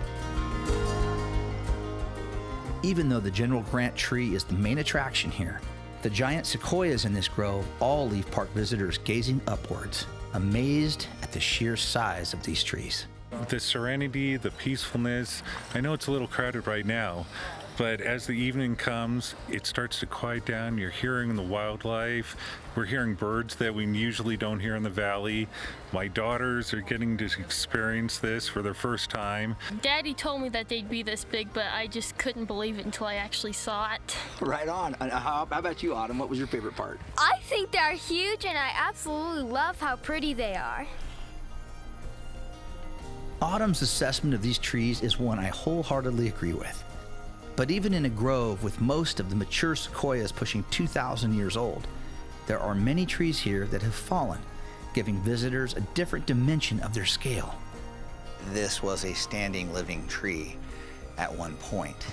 [SPEAKER 2] Even though the General Grant tree is the main attraction here, the giant sequoias in this grove all leave park visitors gazing upwards, amazed at the sheer size of these trees.
[SPEAKER 11] The serenity, the peacefulness. I know it's a little crowded right now, but as the evening comes, it starts to quiet down. You're hearing the wildlife. We're hearing birds that we usually don't hear in the valley. My daughters are getting to experience this for their first time.
[SPEAKER 18] Daddy told me that they'd be this big, but I just couldn't believe it until I actually saw it.
[SPEAKER 13] Right on. How about you, Autumn? What was your favorite part?
[SPEAKER 20] I think they're huge, and I absolutely love how pretty they are.
[SPEAKER 2] Autumn's assessment of these trees is one I wholeheartedly agree with. But even in a grove with most of the mature sequoias pushing 2,000 years old, there are many trees here that have fallen, giving visitors a different dimension of their scale.
[SPEAKER 14] This was a standing living tree at one point.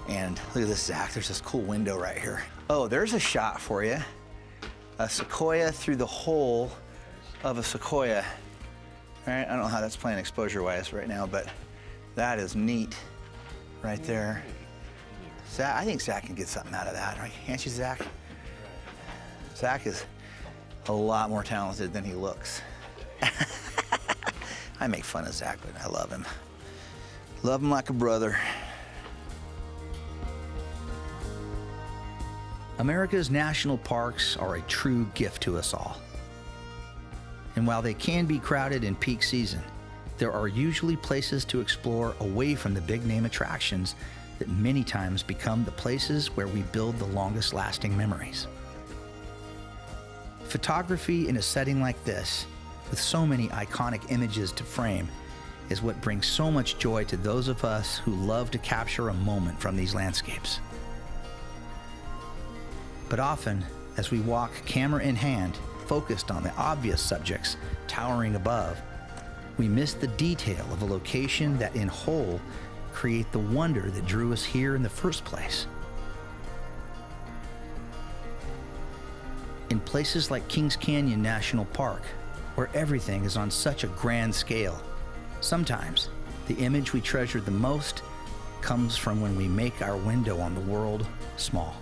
[SPEAKER 14] And look at this, Zach, there's this cool window right here. Oh, there's a shot for you. A sequoia through the hole of a sequoia. All right, I don't know how that's playing exposure-wise right now, but that is neat right there. Zach, I think Zach can get something out of that, right? Can't you, Zach? Zach is a lot more talented than he looks. I make fun of Zach, but I love him. Love him like a brother.
[SPEAKER 2] America's national parks are a true gift to us all. And while they can be crowded in peak season, there are usually places to explore away from the big name attractions that many times become the places where we build the longest lasting memories. Photography in a setting like this, with so many iconic images to frame, is what brings so much joy to those of us who love to capture a moment from these landscapes. But often, as we walk camera in hand, focused on the obvious subjects towering above, we miss the detail of a location that in whole create the wonder that drew us here in the first place. In places like Kings Canyon National Park, where everything is on such a grand scale, sometimes the image we treasure the most comes from when we make our window on the world small.